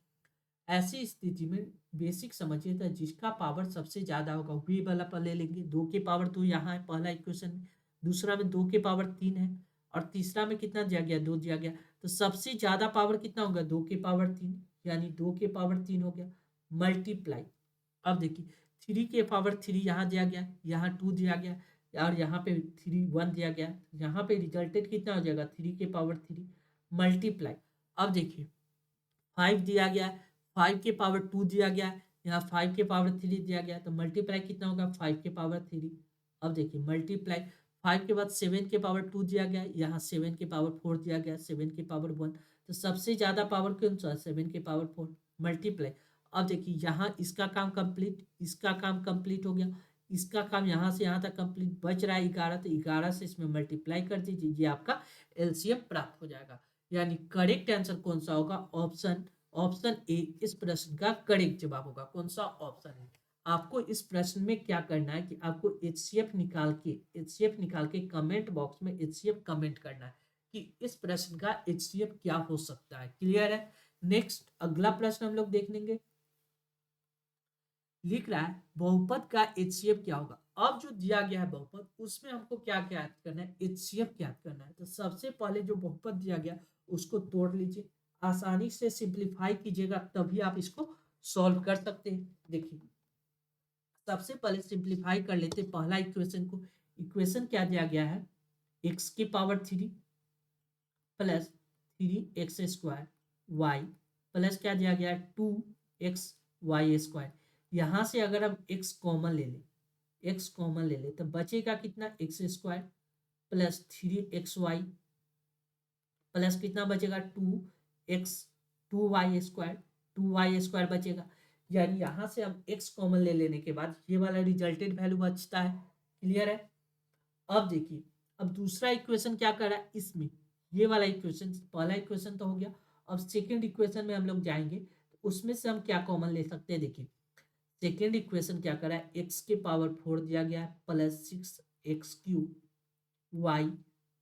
ऐसी स्थिति में बेसिक समझिए, तो जिसका पावर सबसे ज्यादा होगा वही वाला पर ले लेंगे। 2 की पावर 2 यहाँ है पहला इक्वेशन में, दूसरा में 2 की पावर 3 है, और तीसरा में कितना दिया गया 2 दिया गया। तो सबसे ज्यादा पावर कितना होगा 2 की पावर 3, यानी 2 की पावर 3 हो गया मल्टीप्लाई। अब देखिए 3 की पावर 3 यहाँ दिया गया, यहाँ 2 दिया गया, और यहाँ पे 1 दिया गया, यहाँ पे रिजल्टेड कितना हो जाएगा 3 की पावर 3 मल्टीप्लाई। अब देखिए 5 दिया गया, 5 की पावर 2 दिया गया, यहाँ 5 की पावर 3 दिया गया, तो मल्टीप्लाई कितना होगा 5 की पावर 3। अब देखिए मल्टीप्लाई 5 के बाद 7 की पावर 2 दिया गया, यहाँ 7 की पावर 4 दिया गया, 7 की पावर 1, तो सबसे ज्यादा पावर कौन सा 7 की पावर 4 मल्टीप्लाई। अब देखिए यहाँ इसका काम कंप्लीट, इसका काम कंप्लीट हो गया, इसका काम यहाँ से यहाँ तक कंप्लीट, बच रहा है 11, तो 11 से इसमें मल्टीप्लाई कर दीजिए, ये आपका एलसीएम प्राप्त हो जाएगा। यानी करेक्ट आंसर कौन सा होगा, ऑप्शन ऑप्शन ए इस प्रश्न का करेक्ट जवाब होगा कौन सा, ऑप्शन है। आपको इस प्रश्न में क्या करना है कि आपको एचसीएफ निकाल के कमेंट बॉक्स में एचसीएफ कमेंट करना है कि इस प्रश्न का एचसीएफ क्या हो सकता है। क्लियर है। नेक्स्ट अगला प्रश्न हम लोग देख लेंगे, लिख रहा है बहुपद का एचसीएफ क्या होगा। अब जो दिया गया है बहुपद, उसमें हमको क्या क्या करना है, एचसीएफ क्या करना है। तो सबसे पहले जो बहुपद दिया गया उसको तोड़ लीजिए, आसानी से सिंप्लीफाई कीजिएगा, तभी आप इसको सॉल्व कर सकते हैं। देखिए सबसे पहले सिंप्लीफाई कर लेते हैं पहला इक्वेशन को। इक्वेशन क्या दिया गया है, x⁻³ plus 3x² y plus क्या दिया गया है 2xy²। यहाँ से अगर हम x कॉमन ले लें, x कॉमन ले लें तो बचेगा कितना x² प्लस 3xy प्लस कितना बचेगा 2y² बचेगा। यानी यहाँ से हम x कॉमन ले लेने के बाद ये वाला रिजल्टेड वैल्यू बचता है। क्लियर है। अब देखिए अब दूसरा इक्वेशन क्या कर रहा है, इसमें ये वाला इक्वेशन, पहला इक्वेशन तो हो गया। अब सेकेंड इक्वेशन में हम लोग जाएंगे, तो उसमें से हम क्या कॉमन ले सकते हैं। देखिए सेकेंड इक्वेशन क्या कर रहा है, x⁻4 दिया गया है प्लस 6x³ y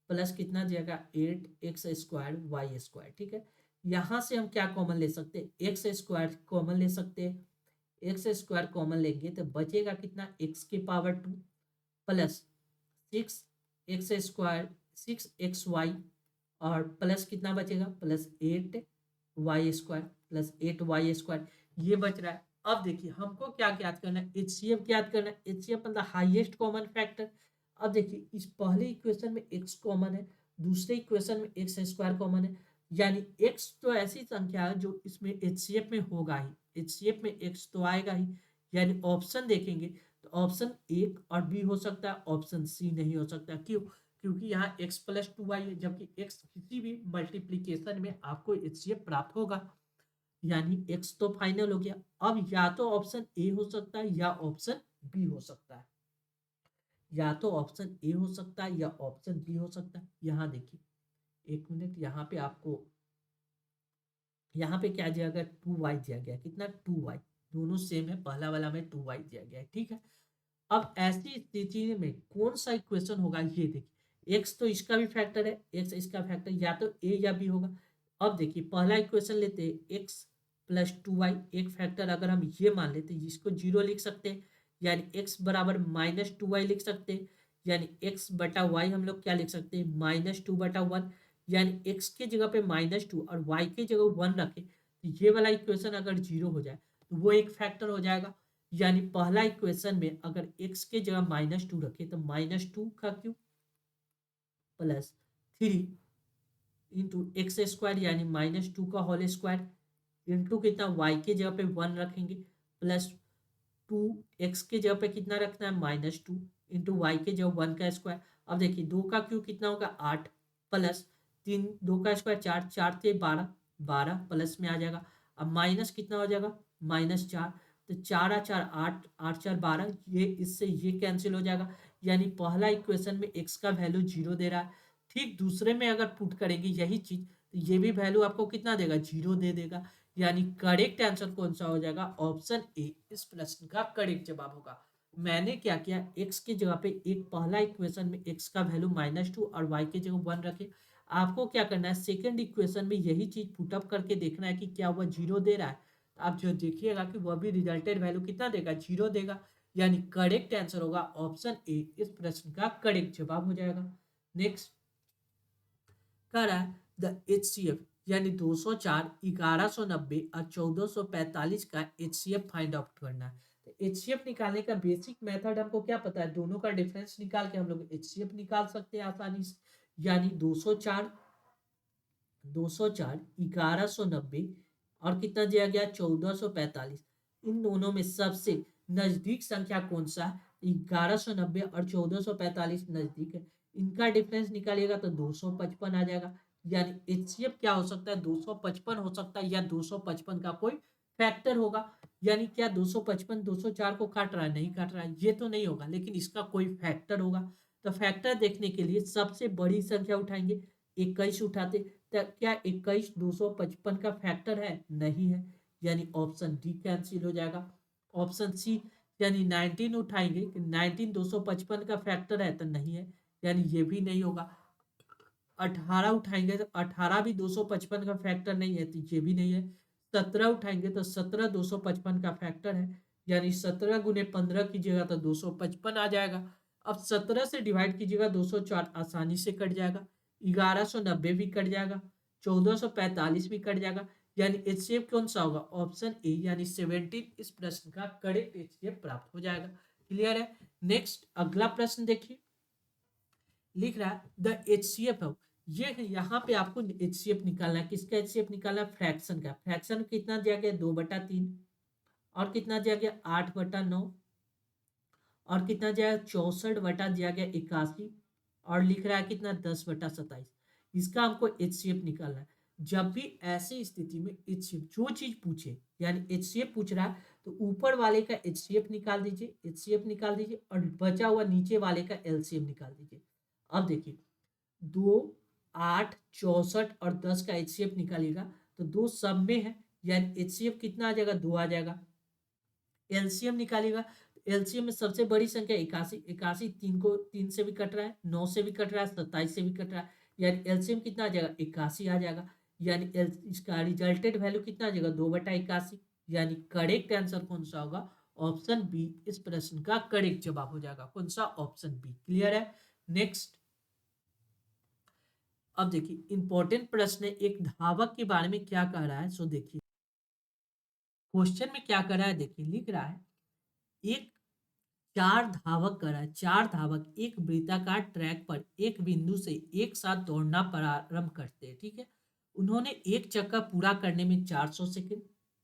प्लस कितना दिया गया 8x² y²। ठीक है, यहाँ से हम क्या कॉमन ले सकते हैं, x² कॉमन ले सकते हैं। x² कॉमन लेंगे तो बचेगा कितना x⁻2 प्लस 6xy और प्लस कितना बचेगा प्लस 8y² प्लस 8y², ये बच रहा है। अब देखिए हमको क्या ज्ञात करना है, एचसीएफ ज्ञात करना है। एचसीएफ मतलब हाईएस्ट कॉमन फैक्टर। अब देखिए इस पहले इक्वेशन में x कॉमन है, दूसरे इक्वेशन में एक्स स्क्वायर कॉमन है, यानी x तो ऐसी संख्या है जो इसमें एचसीएफ में होगा ही, एचसीएफ में x तो आएगा ही, यानी ऑप्शन देखेंगे तो ऑप्शन एक और बी हो सकता है, ऑप्शन सी नहीं हो सकता। क्यों? क्योंकि यहाँ x प्लस टू वाई है, जबकि x किसी भी मल्टीप्लीकेशन में आपको एचसीएफ प्राप्त होगा, यानी x तो फाइनल हो गया। अब या तो ऑप्शन ए हो सकता है या ऑप्शन बी हो सकता है, या तो ऑप्शन ए हो सकता है या ऑप्शन बी हो सकता है। यहाँ देखिए, एक मिनट, यहाँ पे आपको, यहाँ पे क्या दिया गया, 2y दिया गया, कितना 2y, दोनों सेम है, पहला वाला में 2y दिया गया है, ठीक है। अब ऐसी स्थिति में कौन सा इक्वेशन होगा, ये देखिए, x तो इसका भी फैक्टर है, x इसका फैक्टर, या तो a या b होगा। अब देखिए पहला इक्वेशन लेते हैं, x प्लस 2y, एक फैक्टर अगर हम ये मान लेते हैं, जिसको जीरो लिख सकते हैं, यानी x बराबर माइनस 2y लिख सकते हैं, यानी x बटा वाई हम लोग क्या लिख सकते हैं, माइनस 2 बटा 1, यानी x के जगह पे माइनस 2 और y के जगह 1 रखें, तो ये वाला इक्वेशन अगर जीरो हो जाए तो वो एक फैक्टर हो जाएगा। यानी पहला इक्वेशन में अगर x के जगह माइनस 2 रखे तो माइनस 2 का cube plus 3 into x square, यानी माइनस 2 का होल स्क्वायर, इंटू कितना, y के जगह पे 1 रखेंगे, प्लस 2 x के जगह पे कितना रखना है, माइनस 2, इंटू वाई के जगह 1 का स्क्वायर। अब देखिए 2 का क्यूब कितना होगा, 8, प्लस 3, 2 का स्क्वायर 4, 4 से 12, 12 प्लस में आ जाएगा। अब माइनस कितना हो जाएगा, माइनस 4, तो 4 आ 4 8, 8 4 12, ये इससे ये कैंसिल हो जाएगा, यानी पहला इक्वेशन में x का वैल्यू जीरो दे रहा है। ठीक दूसरे में अगर पुट करेंगे यही चीज, तो ये भी वैल्यू आपको कितना देगा, जीरो दे देगा, यानी करेक्ट आंसर कौन सा हो जाएगा, ऑप्शन ए इस प्रश्न का करेक्ट जवाब होगा। मैंने क्या किया, x के जगह पे एक पहला इक्वेशन में x का वैल्यू माइनस 2 और y के जगह 1 रखे। आपको क्या करना है, सेकंड इक्वेशन में यही चीज पुटअप करके देखना है कि क्या वह जीरो दे रहा है, तो आप जो देखिएगा कि वह भी रिजल्टेड वैल्यू कितना देगा, जीरो देगा, यानी करेक्ट आंसर होगा ऑप्शन ए इस प्रश्न का करेक्ट जवाब हो जाएगा। नेक्स्ट कह रहा है द एचसीएफ, यानी 204, 1190 और 1445 का एचसीएफ फाइंड आउट करना है। तो एचसीएफ निकालने का बेसिक मेथड हमको क्या पता है, दोनों का डिफरेंस निकाल के हम लोग एचसीएफ निकाल सकते हैं आसानी से, यानी 204, 204, 1190 और कितना दिया गया, 1445, इन दोनों में सबसे नजदीक संख्या कौन सा है, 1190 और 1445 नजदीक है, इनका डिफरेंस निकालिएगा तो 255 आ जाएगा, यानी एचसीएफ क्या हो सकता है, 255 हो सकता है, या 255 का कोई फैक्टर होगा। यानी क्या 255 204 को काट रहा है, नहीं काट रहा है, ये तो नहीं होगा, लेकिन इसका कोई फैक्टर होगा। तो फैक्टर देखने के लिए सबसे बड़ी संख्या उठाएंगे, 21 उठाते, तो क्या 21 255 का फैक्टर है, नहीं है, यानी ऑप्शन डी कैंसिल हो जाएगा। ऑप्शन सी, यानी 19 उठाएंगे, 19 255 का फैक्टर है, तो नहीं है, यानी ये भी नहीं होगा। 18 उठाएंगे तो 18 भी 255 का फैक्टर नहीं है, तो ये भी नहीं है। 17 उठाएंगे तो 17 255 का फैक्टर है, यानी 17 गुने 15 कीजिएगा तो 255 आ जाएगा। अब 17 से डिवाइड कीजिएगा 204, आसानी से कट जाएगा, 1190 भी कट जाएगा, 1445 भी कट जाएगा, यानी एचसीएफ कौन सा होगा, ऑप्शन ए, यानी 17 इस प्रश्न का करेक्ट एचसीएफ प्राप्त हो जाएगा। क्लियर है। नेक्स्ट अगला प्रश्न देखिए, लिख रहा है द एचसीएफ है, ये यहाँ पे आपको एचसीएफ निकालना है, किसका एचसीएफ निकालना है, फ्रैक्शन का। फ्रैक्शन कितना दिया गया, 2/3, और कितना दिया गया, 8/9, और कितना दिया गया, 64 दिया गया 81, और लिख रहा है कितना, 10/27। इसका हमको एचसीएफ निकालना है। जब भी ऐसी स्थिति में एचसीएफ जो चीज पूछे, यानी एचसीएफ पूछ रहा है, तो ऊपर वाले का एचसीएफ निकाल दीजिए, एचसीएफ निकाल दीजिए, और बचा हुआ नीचे वाले का एलसीएम निकाल दीजिए। अब देखिए 2, 8, 64 और 10 का एचसीएफ निकालिएगा तो दो सब में है, यानी एचसीएफ कितना आ जाएगा, 2 आ जाएगा। एलसीएम निकालिएगा, एलसीएम में सबसे बड़ी संख्या 81, 81 3 को 3 से भी कट रहा है, 9 से भी कट रहा है, 27 से भी कट रहा है, यानी एलसीएम कितना आ जाएगा, 81 आ जाएगा, यानी इसका रिजल्टेड वैल्यू कितना आ जाएगा, 2/81, यानी करेक्ट आंसर कौन सा होगा, ऑप्शन बी इस प्रश्न का करेक्ट जवाब हो जाएगा। कौन सा, ऑप्शन बी। क्लियर है। नेक्स्ट अब देखिए इंपॉर्टेंट प्रश्न है, एक धावक के बारे में क्या कह रहा है, सो देखिए क्वेश्चन में क्या कर रहा है, देखिए लिख रहा है एक 4 धावक कर रहा है, 4 धावक एक वृत्ताकार ट्रैक पर एक बिंदु से एक साथ दौड़ना प्रारंभ करते हैं, ठीक है। उन्होंने एक चक्कर पूरा करने में 400 सेकंड,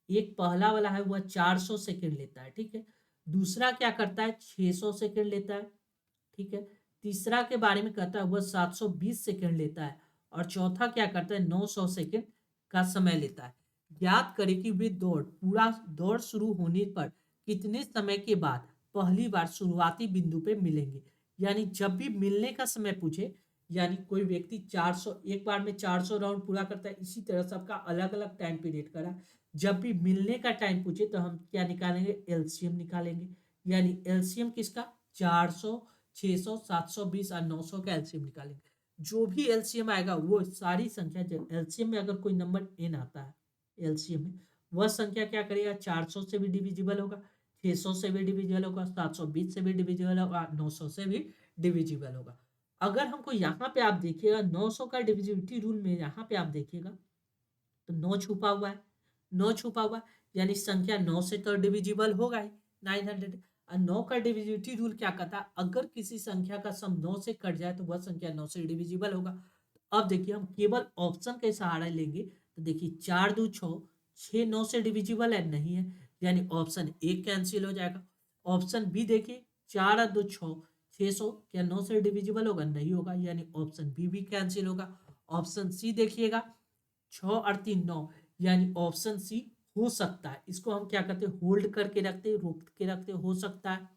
एक पहला वाला है वह 400 सेकंड लेता है, ठीक है। दूसरा क्या करता है 600 सेकंड लेता है, ठीक है। तीसरा के बारे में कहता है वह 720 सेकंड लेता है और चौथा क्या करता है 900 सेकंड का समय लेता है। ज्ञात करें कि वे पूरा दौड़ शुरू होने पर कितने समय के बाद पहली बार शुरुआती बिंदु पे मिलेंगे। यानी जब भी मिलने का समय पूछे, यानी कोई व्यक्ति 400 एक बार में 400 राउंड पूरा करता है, इसी तरह सबका अलग अलग टाइम पीरियड करा। जब भी मिलने का टाइम पूछे तो हम क्या निकालेंगे, एलसीएम निकालेंगे। यानी एलसीएम किसका 400, 600, 720 और 900 का एलसीएम निकालेंगे। जो भी एलसीएम आएगा वो सारी संख्या, एलसीएम में अगर कोई नंबर एन आता है एलसीएम में, वह संख्या क्या करेगा 400 से भी डिविजिबल होगा, 600 से भी डिविजिबल होगा, 720 से भी डिविजिबल होगा, 900 से भी डिविजिबल होगा। अगर हमको यहाँ पे आप देखिएगा 900 का डिविजिबिलिटी रूल में यहाँ पे आप देखिएगा तो 9 छुपा हुआ है, 9 छुपा हुआ है, यानी संख्या 9 से तो डिविजिबल होगा ही 900। और 9 का डिविजिबिलिटी रूल क्या कहता है, अगर किसी संख्या का सम 9 से कट जाए तो वह संख्या 9 से डिविजिबल होगा। तो अब देखिए हम केवल ऑप्शन का सहारा लेंगे तो देखिए 4 2 6, 6 9 से डिविजिबल है नहीं है, यानी ऑप्शन ए कैंसिल हो जाएगा। ऑप्शन बी देखिए 4 और 2 6, 600 क्या 9 से डिविजिबल होगा, नहीं होगा, यानी ऑप्शन बी भी कैंसिल होगा। ऑप्शन सी देखिएगा 6 और 3 9, यानी ऑप्शन सी हो सकता है, इसको हम क्या करते हैं होल्ड करके रखते हैं, रोक के रखते हैं, हो सकता है।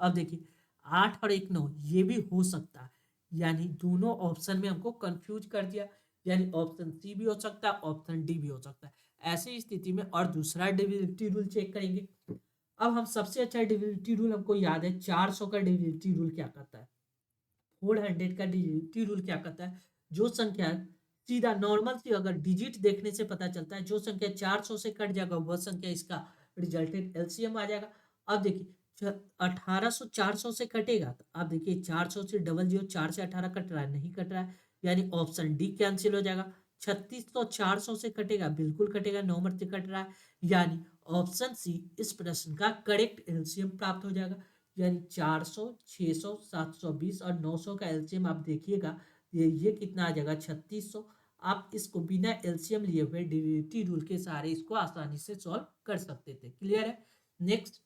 अब देखिए 8 और 1 9 ये भी हो सकता है, यानी दोनों ऑप्शन में हमको कंफ्यूज कर दिया, यानी ऑप्शन सी भी हो सकता है, ऑप्शन डी भी हो सकता है। ऐसी स्थिति में और दूसरा डिविजिबिलिटी रूल चेक करेंगे। अब हम सबसे अच्छा डिविजिबिलिटी रूल हमको याद है 400 का डिविजिबिलिटी रूल क्या कहता है, 400 का डिजिट रूल क्या कहता है, जो संख्या सीधा नॉर्मल सी अगर डिजिट देखने से पता चलता है, जो संख्या 400 से कट जाएगा वह संख्या इसका रिजल्टेंट एलसीएम आ जाएगा। अब देखिए 1800 400 से कटेगा तो अब देखिए 400 से डबल जीरो 4 से 18 कट रहा है, नहीं कट रहा है, यानी ऑप्शन डी कैंसिल हो जाएगा। 3600 400 से कटेगा, बिल्कुल कटेगा, 9 नंबर से कट रहा है, यानी ऑप्शन सी इस प्रश्न का करेक्ट एलसीएम प्राप्त हो जाएगा। यानी 400, 600, 720 और 900 का एलसीएम आप देखिएगा, ये कितना आ जाएगा 3600। आप इसको बिना एलसीएम लिए हुए डिविजिबिलिटी रूल के सहारे इसको आसानी से सॉल्व कर सकते थे। क्लियर है। नेक्स्ट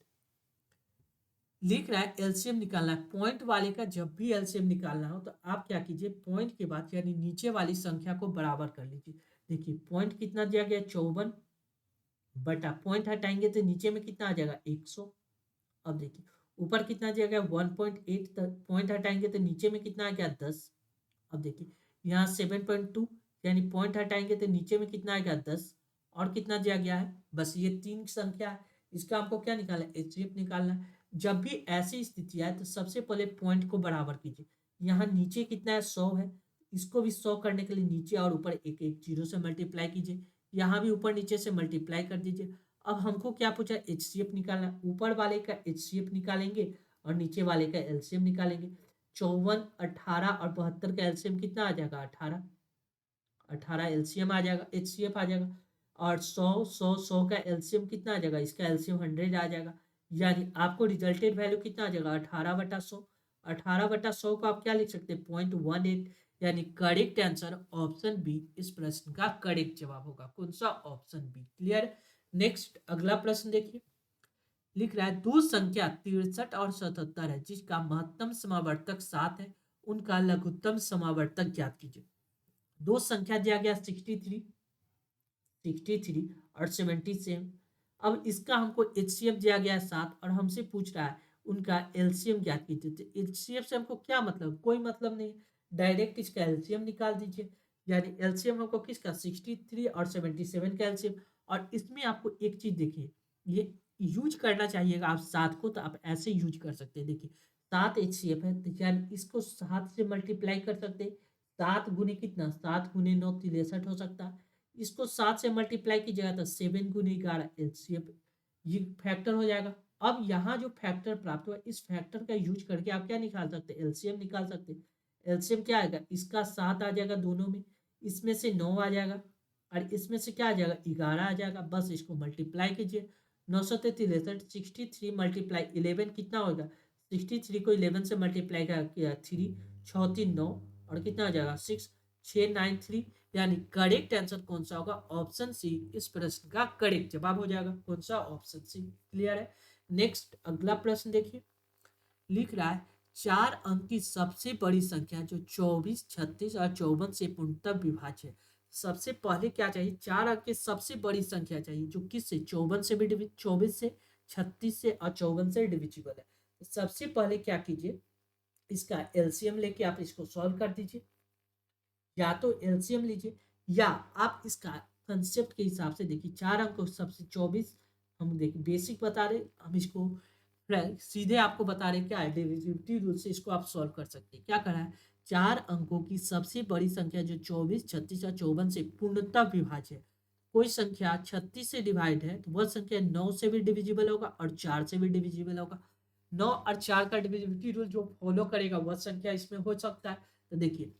लिख रहा है एलसीएम निकालना है, पॉइंट वाले का जब भी एलसीएम निकालना हो तो आप क्या कीजिए, पॉइंट के बाद यानी नीचे वाली संख्या को बराबर कर लीजिए। देखिए पॉइंट कितना दिया गया 54 बटा पॉइंट हटाएंगे तो नीचे में कितना आ जाएगा 100। अब देखिए ऊपर कितना दिया गया 1.8, पॉइंट हटाएंगे तो नीचे में कितना आ गया 10। अब देखिए यहाँ 7.2, यानी पॉइंट हटाएंगे तो नीचे में कितना आएगा 10, और कितना दिया गया है बस ये 3 संख्या है। इसका हमको क्या निकालना है, एचसीएफ निकालना है। जब भी ऐसी स्थिति आए तो सबसे पहले पॉइंट को बराबर कीजिए। यहाँ नीचे कितना है 100 है, इसको भी 100 करने के लिए नीचे और ऊपर एक एक जीरो से मल्टीप्लाई कीजिए, यहाँ भी ऊपर नीचे से मल्टीप्लाई कर दीजिए। अब हमको क्या पूछा एचसीएफ निकालना, ऊपर वाले का एचसीएफ निकालेंगे और नीचे वाले का एलसीएम निकालेंगे। 54, 18 और 72 का एलसीएम कितना आ जाएगा 18, 18 एलसीएम आ जाएगा, एचसीएफ आ जाएगा। और 100 का एलसीएम कितना आ जाएगा, इसका एलसीएम 100 आ जाएगा। यानी आपको रिजल्टेड वैल्यू कितना आ जाएगा 18/100। 18/100 को आप क्या लिख सकते हैं 0.18, यानी करेक्ट आंसर ऑप्शन बी इस प्रश्न का करेक्ट जवाब होगा। कौन सा, ऑप्शन बी। क्लियर। नेक्स्ट अगला प्रश्न देखिए, लिख रहा है दो संख्या 63 और 77 है जिसका महत्तम समावर्तक 7 है, उनका लघुत्तम समावर्तक ज्ञात कीजिए। दो संख्या दिया गया 63 और 77। अब इसका हमको एचसीएफ दिया गया 7 और हमसे पूछ रहा है उनका एलसीएम ज्ञात कीजिए। तो एचसीएफ से हमको क्या मतलब, कोई मतलब नहीं, डायरेक्ट इसका एलसीएम निकाल दीजिए। यानी एलसीएम हमको किसका 63 और 77 का एलसीएम। और इसमें आपको एक चीज देखिए, ये यूज करना चाहिएगा आप 7 को, तो आप ऐसे यूज कर सकते हैं। देखिए 7 एचसीएफ है तो यानी इसको 7 से मल्टीप्लाई कर सकते हैं। 7 गुने कितना, 7 गुने 9 63 हो सकता है। इसको 7 से मल्टीप्लाई कीजिएगा तो 7 गुने 11 एलसीएम, ये फैक्टर हो जाएगा। अब यहाँ जो फैक्टर प्राप्त हुआ इस फैक्टर का यूज करके आप क्या निकाल सकते हैं, एलसीएम निकाल सकते हैं। एलसीएम क्या आएगा, इसका 7 आ जाएगा दोनों में, इसमें से 9 आ जाएगा और इसमें से क्या आ जाएगा 11 आ जाएगा। बस इसको मल्टीप्लाई कीजिए, 9 से 63 63 मल्टीप्लाई 11 कितना होगा 63 को 11 से मल्टीप्लाई किया 3, 6 3 9 और कितना आ जाएगा 6, 693। यानी करेक्ट आंसर कौन सा होगा? ऑप्शन सी इस प्रश्न का करेक्ट जवाब हो जाएगा। कौन सा? Option C. क्लियर है। नेक्स्ट अगला प्रश्न देखिए, लिख रहा है 4 अंक की सबसे बड़ी संख्या जो 24, 36 और 54 से पूर्णतः विभाज्य है। सबसे पहले क्या चाहिए? 4 अंक की सबसे बड़ी संख्या चाहिए जो किससे? 54 से भी 24 से, 36 से और 54 से डिविजिबल है। तो सबसे पहले क्या कीजिए, इसका एलसीएम लेके आप इसको सॉल्व कर दीजिए। या तो एलसीएम लीजिए या आप इसका कंसेप्ट के हिसाब से देखिए। 4 अंक को सबसे 24 हम देखिए बेसिक बता रहे, हम इसको सीधे आपको बता रहे क्या है, डिविजिबिलिटी रूल से इसको आप सॉल्व कर सकते हैं। क्या करा है? 4 अंकों की सबसे बड़ी संख्या जो 24, 36 और 54 से पूर्णतः विभाज्य है। कोई संख्या 36 से डिवाइड है तो वह संख्या 9 से भी डिविजिबल होगा और 4 से भी डिविजिबल होगा। 9 और 4 का डिविजिबिलिटी रूल जो फॉलो करेगा वह संख्या इसमें हो सकता है। तो देखिए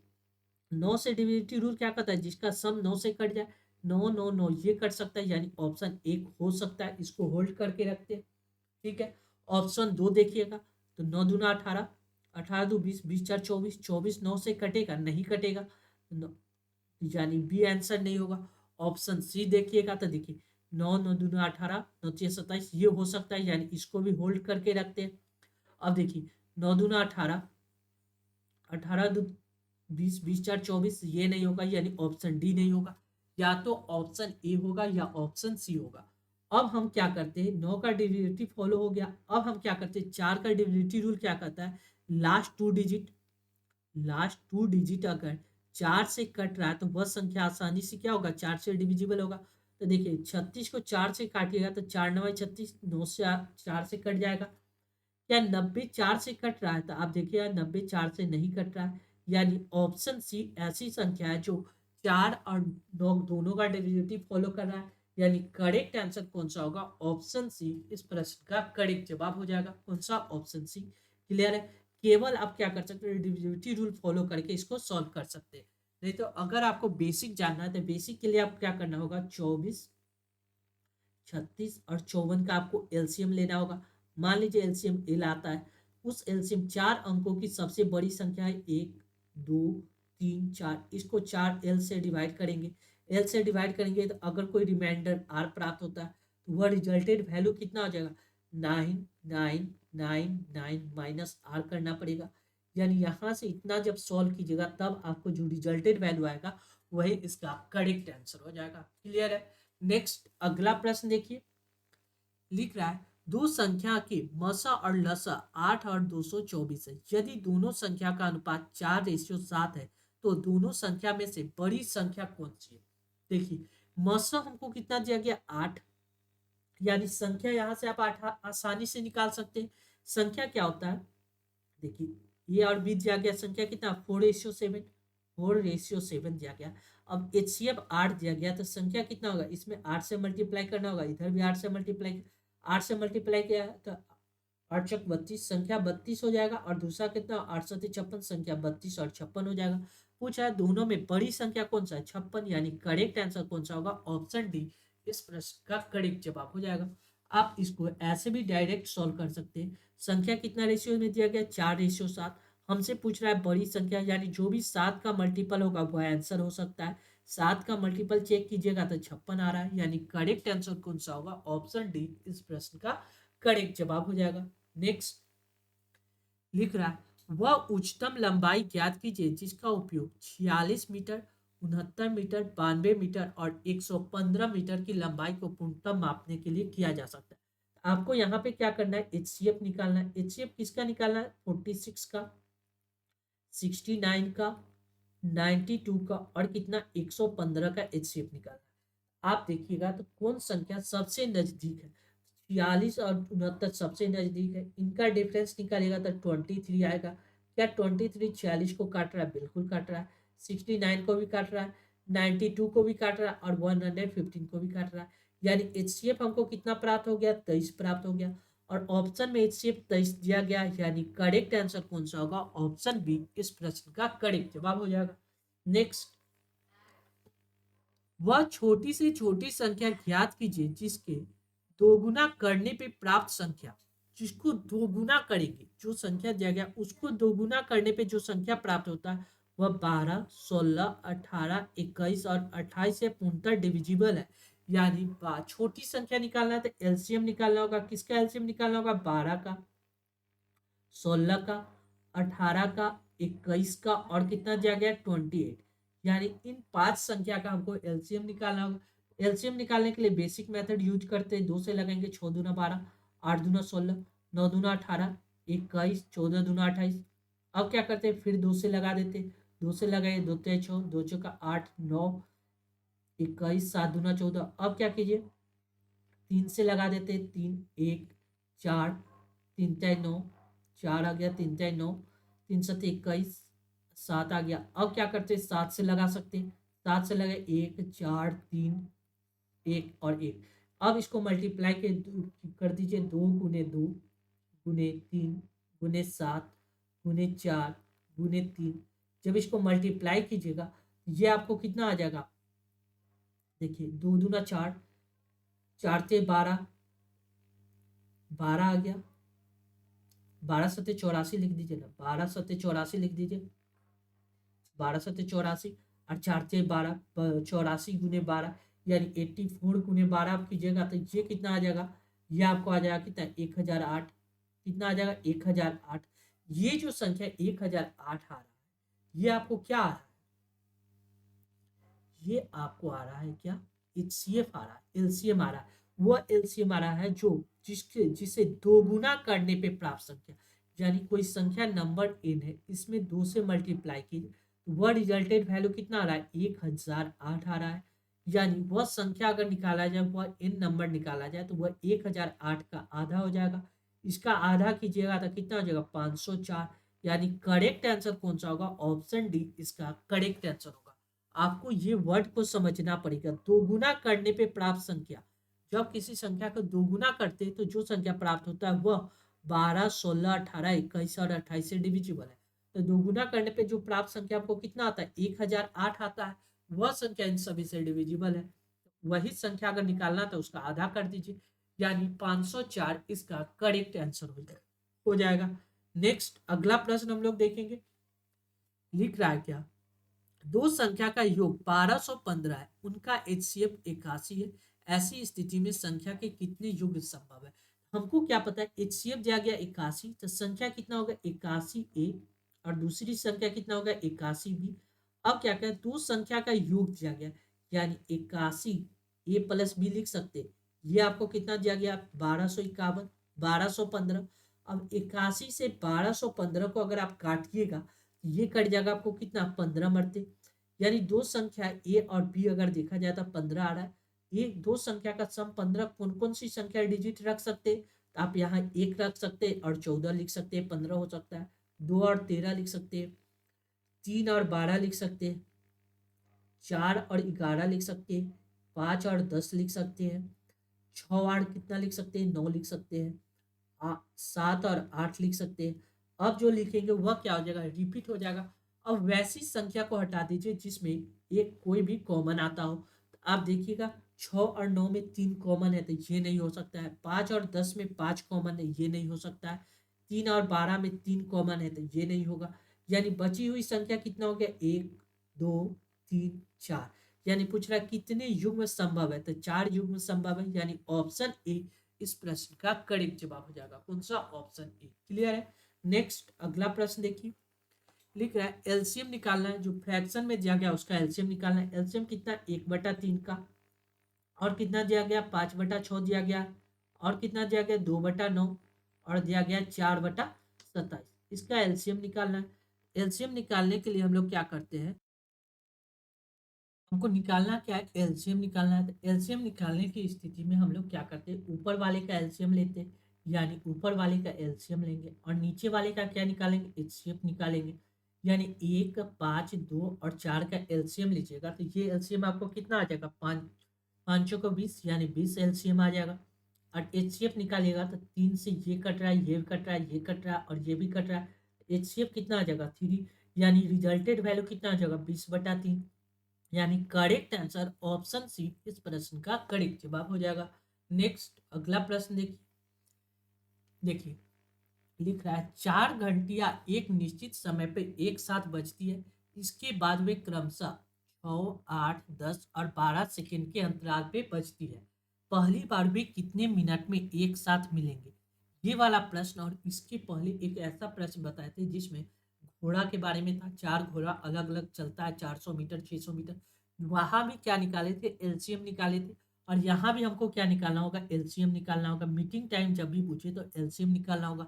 9 से डिविजिबिलिटी रूल क्या कहता है? जिसका सम 9 से कट जाए, 9 9 9 ये कट सकता है, यानी ऑप्शन 1 हो सकता है। इसको होल्ड करके रखते हैं। ठीक है। ऑप्शन 2 देखिएगा, तो 9 दूना 18, 18 दो 20, 20 चार 24, 24 9 से कटेगा नहीं कटेगा, यानी बी आंसर नहीं होगा। ऑप्शन सी देखिएगा, तो देखिए 9 9 दूना 18, 9 6 27 ये हो सकता है, यानी इसको भी होल्ड करके रखते हैं। अब देखिए 9 दूना 18, 18 दो 20, 20 चार 24 ये नहीं होगा, यानी ऑप्शन डी नहीं होगा। या तो ऑप्शन ए होगा या ऑप्शन सी होगा। अब हम क्या करते हैं, 9 का डिविजिबिलिटी फॉलो हो गया। अब हम क्या करते हैं, 4 का डिविजिबिलिटी रूल क्या कहता है? लास्ट टू डिजिट अगर 4 से कट रहा है तो वह संख्या आसानी से क्या होगा? 4 से डिविजिबल होगा। तो देखिए 36 को 4 से काटिएगा तो 4 9 36, 9 से 4 से कट जाएगा। क्या 90 4 से कट रहा है? तो आप देखिए 90 4 से नहीं कट रहा है, यानी ऑप्शन सी ऐसी संख्या है जो 4 और 9 दोनों का डेरिवेटिव फॉलो कर रहा है। यानी करेक्ट आंसर कौन सा होगा? ऑप्शन सी इस प्रश्न का करेक्ट जवाब हो जाएगा। कौन सा? Option C. क्लियर है। केवल आप क्या कर सकते हैं, डिविजिबिलिटी रूल फॉलो करके इसको सॉल्व कर सकते हैं। नहीं तो अगर आपको बेसिक जानना है तो बेसिक के लिए आप क्या करना होगा, 24, 36 और 54 का आपको एलसीएम लेना होगा। मान लीजिए एलसीएम एल आता है, उस एलसीएम 4 अंकों की सबसे बड़ी संख्या है 1 2 3 4, इसको 4 एल से डिवाइड करेंगे। एल से डिवाइड करेंगे तो अगर कोई रिमाइंडर आर प्राप्त होता है तो वह रिजल्टेड वैल्यू कितना हो जाएगा? 9999 माइनस आर करना पड़ेगा। यानी यहाँ से इतना जब सॉल्व कीजिएगा तब आपको जो रिजल्टेड वैल्यू आएगा वही इसका करेक्ट आंसर हो जाएगा। क्लियर है। नेक्स्ट अगला प्रश्न देखिए, लिख रहा है दो संख्या के मसा और लसा 8 और 224 है। यदि दोनों संख्या का अनुपात 4:7 है तो दोनों संख्या में से बड़ी संख्या कौन सी है? देखिए मसा हमको कितना दिया गया? 8, यानी संख्या यहाँ से आप 8 आसानी से निकाल सकते हैं। संख्या क्या होता है? देखिए ये और बी दिया गया, संख्या कितना? 4:7, 4:7 दिया गया। अब एचसीएफ 8 दिया गया तो संख्या कितना होगा? इसमें 8 से मल्टीप्लाई करना होगा, इधर भी 8 से मल्टीप्लाई, 8 से मल्टीप्लाई किया है तो 8 चक 32, संख्या 32 हो जाएगा। और दूसरा कितना? 8 7 56, संख्या 32 और 56 हो जाएगा। पूछा है दोनों में बड़ी संख्या कौन सा है? 56, यानी करेक्ट आंसर कौन सा होगा? ऑप्शन डी इस प्रश्न का करेक्ट जवाब हो जाएगा। आप इसको ऐसे भी डायरेक्ट सॉल्व कर सकते हैं। संख्या कितना रेशियो में दिया गया? 4:7। हमसे पूछ रहा है बड़ी संख्या, यानी जो भी 7 का मल्टीपल होगा वह आंसर हो सकता है। 7 का मल्टीपल चेक कीजिएगा तो 56 आ रहा है, यानी करेक्ट आंसर कौन सा होगा? ऑप्शन डी इस प्रश्न का करेक्ट जवाब हो जाएगा। नेक्स्ट लिख रहा है वह उच्चतम लंबाई ज्ञात कीजिए जिसका उपयोग 46 मीटर, 69 मीटर, 92 मीटर और 115 मीटर की लंबाई को पूर्णतः मापने के लिए किया जा सकता है। आपको यहाँ पे क्या करना है? एचसीएफ निकालना है। एचसीएफ किसका निकालना है? 46 का, 69 का, 92 का और कितना? 115 का एचसीएफ निकालना है। आप देखिएगा तो कौन संख्या सबसे नजदीक है? 46 और 69 सबसे नजदीक है, इनका डिफरेंस निकालेगा तो 23 आएगा। क्या 23 46 को काट रहा है? बिल्कुल काट रहा है। 69 को भी काट रहा है, 92 को भी काट रहा है और 115 को भी काट रहा है। यानी एचसीएफ हमको कितना प्राप्त हो गया? 23 प्राप्त हो गया। और ऑप्शन में एचसीएफ 23 दिया गया, यानी करेक्ट आंसर कौन सा होगा? ऑप्शन बी इस प्रश्न का करेक्ट जवाब हो जाएगा। नेक्स्ट, वह छोटी से छोटी संख्या ज्ञात कीजिए जिसके दोगुना करने पे प्राप्त संख्या जिसको दोगुना करेंगे, जो संख्या दिया गया उसको दोगुना करने पे जो संख्या प्राप्त होता है वह 12, 16, 18, 21 और 28 से पूर्णतः डिविजिबल है। यानी छोटी संख्या निकालना है तो एलसीएम निकालना होगा। किसका एलसीएम निकालना होगा? 12 का, 16 का, 18 का, 21 का और कितना दिया गया? 28। यानी इन 5 संख्या का हमको एलसीएम निकालना होगा। एलसीएम निकालने के लिए बेसिक मेथड यूज करते हैं। 2 से लगाएंगे 6 दूना 12, 8 दूना 16, 9 दूना 18, 21, 14 दूना 28। अब क्या करते हैं? फिर 2 से लगा देते हैं। 2 से लगाए 2 ते 6, 2 चौका 8, 9, 21, 7 दूना 14। अब क्या कीजिए? 3 से लगा देते हैं। 3, 1, 4, 3 तय 9, 4 आ गया, 3 तय 9, 3 सत्ते 21, 7 आ गया। अब क्या करते हैं? 7 से लगा सकते हैं। 7 से लगे 1, 4, 3, 1 और 1। अब इसको मल्टीप्लाई के कर दीजिए। 2 गुने 2 गुने 3 गुने 7 गुने 4 गुने 3। जब इसको मल्टीप्लाई कीजिएगा ये आपको कितना आ जाएगा? देखिए 2 दूना 4, 4 ते 12, 12 आ गया। 12 सत्ते 84 लिख दीजिए ना, 12 सत्ते 84 लिख दीजिए। 12 सत्ते 84 और 4 ते 12, 84 गुने 12 यानी 84 गुने 12 आप कीजिएगा तो ये कितना आ जाएगा? ये आपको आ जाएगा कितना? 1008। कितना आ जाएगा? 1008। ये जो संख्या 1008 आ रहा है ये आपको क्या आ रहा है? ये आपको आ रहा है क्या? एचसीएफ आ रहा है, एलसीएम आ रहा है। वह एलसीएम आ रहा है जो जिसे दोगुना करने पे प्राप्त संख्या, यानी कोई संख्या नंबर n है, इसमें 2 से मल्टीप्लाई कीजिए तो वह रिजल्टेड वैल्यू कितना आ रहा है? 1008 आ रहा है। यानी वह संख्या अगर निकाला जाए, वह n नंबर निकाला जाए तो वह 1008 का आधा हो जाएगा। इसका आधा कीजिएगा तो कितना हो जाएगा? 504। यानी करेक्ट आंसर कौन सा होगा? ऑप्शन डी इसका करेक्ट आंसर होगा। आपको ये वर्ड को समझना पड़ेगा। दोगुना करने पे प्राप्त संख्या, जब किसी संख्या को दोगुना करते हैं तो जो संख्या प्राप्त होता है वह 12, 16, 18, 21 और 28 से डिविजिबल है। तो दोगुना करने पे जो प्राप्त संख्या आपको कितना आता है? 1008 आता है। वह संख्या इन सभी से डिविजिबल है। वही संख्या अगर निकालना तो उसका आधा कर दीजिए, यानी 504 इसका करेक्ट आंसर हो जाएगा। नेक्स्ट अगला प्रश्न हम लोग देखेंगे। लिख रहा है क्या? दो संख्या का योग 1215 है, उनका एचसीएफ 81 है। ऐसी स्थिति में संख्या के कितने युग संभव है? हमको क्या पता है? एचसीएफ दिया गया 81 तो संख्या कितना होगा? 81 ए और दूसरी संख्या कितना होगा? 81 बी। अब क्या करें? दो संख्या का योग दिया गया यानी 81 ए प्लस बी लिख सकते हैं। ये आपको कितना दिया गया? 1251, 1215। अब 81 से 1215 को अगर आप काटिएगा ये कट जाएगा आपको कितना? 15 मरते। यानी दो संख्या ए और बी अगर देखा जाए तो 15 आ रहा है। एक दो संख्या का सम 15 कौन कौन सी संख्या डिजिट रख सकते हैं? तो आप यहाँ 1 रख सकते हैं और 14 लिख सकते हैं, 15 हो सकता है। 2 और 13 लिख सकते हैं, 3 और 12 लिख सकते हैं, 4 और 11 लिख सकते हैं, 5 और 10 लिख सकते हैं, 6 और कितना लिख सकते हैं? 9 लिख सकते हैं, 7 और 8 लिख सकते हैं। अब जो लिखेंगे वह क्या हो जाएगा? रिपीट हो जाएगा। अब वैसी संख्या को हटा दीजिए जिसमें एक कोई भी कॉमन आता हो। तो आप देखिएगा 6 और 9 में 3 कॉमन है तो ये नहीं हो सकता है। 5 और 10 में 5 कॉमन है, ये नहीं हो सकता है। 3 और 12 में 3 कॉमन है तो ये नहीं होगा। यानी बची हुई संख्या कितना हो गया? 1, 2, 3, 4। यानी पूछ रहा है कितने युग्म संभव है? तो 4 युग्म संभव है। यानी ऑप्शन ए इस प्रश्न का करेक्ट जवाब हो जाएगा। कौन सा? Option A. क्लियर है? नेक्स्ट अगला प्रश्न देखिए। लिख रहा है एलसीएम निकालना है, जो फ्रैक्शन में दिया गया उसका एलसीएम निकालना है। एलसीएम कितना? 1/3 का और कितना दिया गया? 5/6 दिया गया और कितना दिया गया? 2/9 और दिया गया 4/27। इसका एलसीएम निकालना है। एलसीएम निकालने के लिए हम लोग क्या करते हैं? हमको निकालना क्या है? एलसीएम निकालना है। तो एलसीएम निकालने की स्थिति में हम लोग क्या करते हैं? ऊपर वाले का एलसीएम लेते हैं, यानी ऊपर वाले का एलसीएम लेंगे और नीचे वाले का क्या निकालेंगे? एचसीएफ निकालेंगे। यानी 1, 5, 2 और 4 का एलसीएम लीजिएगा तो ये एलसीएम आपको कितना आ जाएगा? 5 5 को 20 यानी 20 एलसीएम आ जाएगा। और एचसीएफ निकालिएगा तो 3 से ये कट रहा है, ये कट रहा है, ये कट रहा है और ये भी कट रहा है। एचसीएफ कितना आ जाएगा? 3। यानी रिजल्टेड वैल्यू कितना आ जाएगा? 20/3। यानी करेक्ट आंसर ऑप्शन सी इस प्रश्न का करेक्ट जवाब हो जाएगा। नेक्स्ट अगला प्रश्न देखिए। देखिए लिख रहा है 4 घंटियां एक निश्चित समय पे एक साथ बजती है। इसके बाद वे क्रमशः 6, 8, 10 और 12 सेकंड के अंतराल पे बजती है। पहली बार वे कितने मिनट में एक साथ मिलेंगे? ये वाला प्रश्न और इसके पहले एक ऐसा प्रश्न बताए थे जिसमें घोड़ा के बारे में था। 4 घोड़ा अलग अलग चलता है, 400 मीटर, 600 मीटर। वहां भी क्या निकाले थे? एलसीएम निकाले थे। और यहाँ भी हमको क्या निकालना होगा? एलसीएम निकालना होगा। मीटिंग टाइम जब भी पूछे तो एलसीएम निकालना होगा।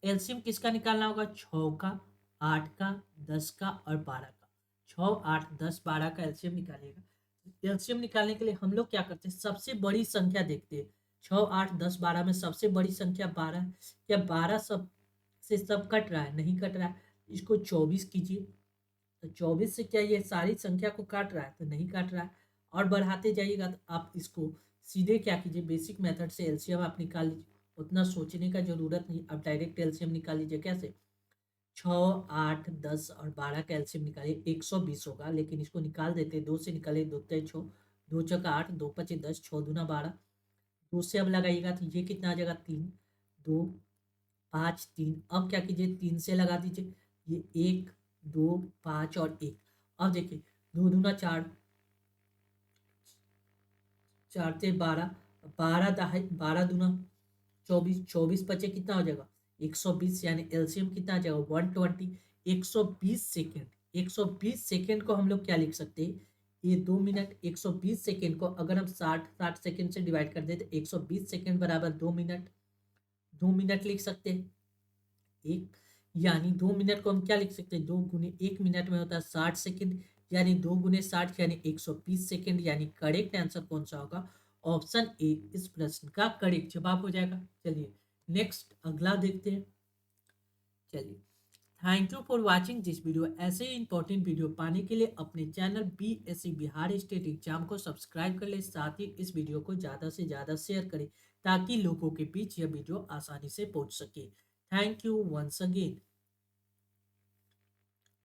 एलसीएम किसका निकालना होगा? 6 का, 8 का, 10 का और 12 का। 6, 8, 10, 12 का एलसीएम निकालिएगा। एलसीएम निकालने के लिए हम लोग क्या करते हैं? सबसे बड़ी संख्या देखते हैं। 6, 8, 10, 12 में सबसे बड़ी संख्या 12 है। क्या 12 सब से सब कट रहा है? नहीं कट रहा है। इसको 24 कीजिए, तो 24 से क्या ये सारी संख्या को काट रहा है? तो नहीं काट रहा है। और बढ़ाते जाइएगा तो आप इसको सीधे क्या कीजिए? बेसिक मेथड से एलसीएम आप निकाल लीजिए। उतना सोचने का जरूरत नहीं, आप डायरेक्ट एलसीएम निकाल लीजिए। कैसे? 6, 8, 10 और 12 का एलसीएम निकालिए, 120 होगा। लेकिन इसको निकाल देते, 2 से निकाले, 2 6, 2 6 8, 2 5 10, 6 दूना 12। 2 से अब लगाइएगा तो ये कितना आ जाएगा? 3, 2, 5, 3। अब क्या कीजिए? 3 से लगा दीजिए, ये 1, 2, 5 और 1। अब देखिए, 2 दूना 4, 4 से 12, 12 12 दूना 24, 24 बचे कितना हो जाएगा? 120। यानी एलसीएम कितना आ जाएगा? 120। 120 सेकेंड, 120 सेकेंड को हम लोग क्या लिख सकते हैं? ये 2 मिनट। 120 सेकेंड को अगर हम 60 सेकेंड से डिवाइड कर दे तो 120 सेकेंड बराबर 2 मिनट। 2 मिनट लिख सकते हैं। एक, यानी 2 मिनट को हम क्या लिख सकते हैं? 2 गुने 1 मिनट में होता है 60 सेकेंड। यानी 2 गुने 60 यानी 120 सेकेंड। यानी करेक्ट आंसर कौन सा होगा? ऑप्शन ए इस प्रश्न का करेक्ट जवाब हो जाएगा। चलिए नेक्स्ट अगला देखते हैं। चलिए, thank you for watching this video. ऐसे ही इंपॉर्टेंट वीडियो पाने के लिए अपने channel BSc Bihar state exam को सब्सक्राइब कर ले। साथ ही इस वीडियो को ज़्यादा से ज़्यादा शेयर करें ताकि लोगों के बीच यह वीडियो आसानी से पहुंच सके। Thank you once again.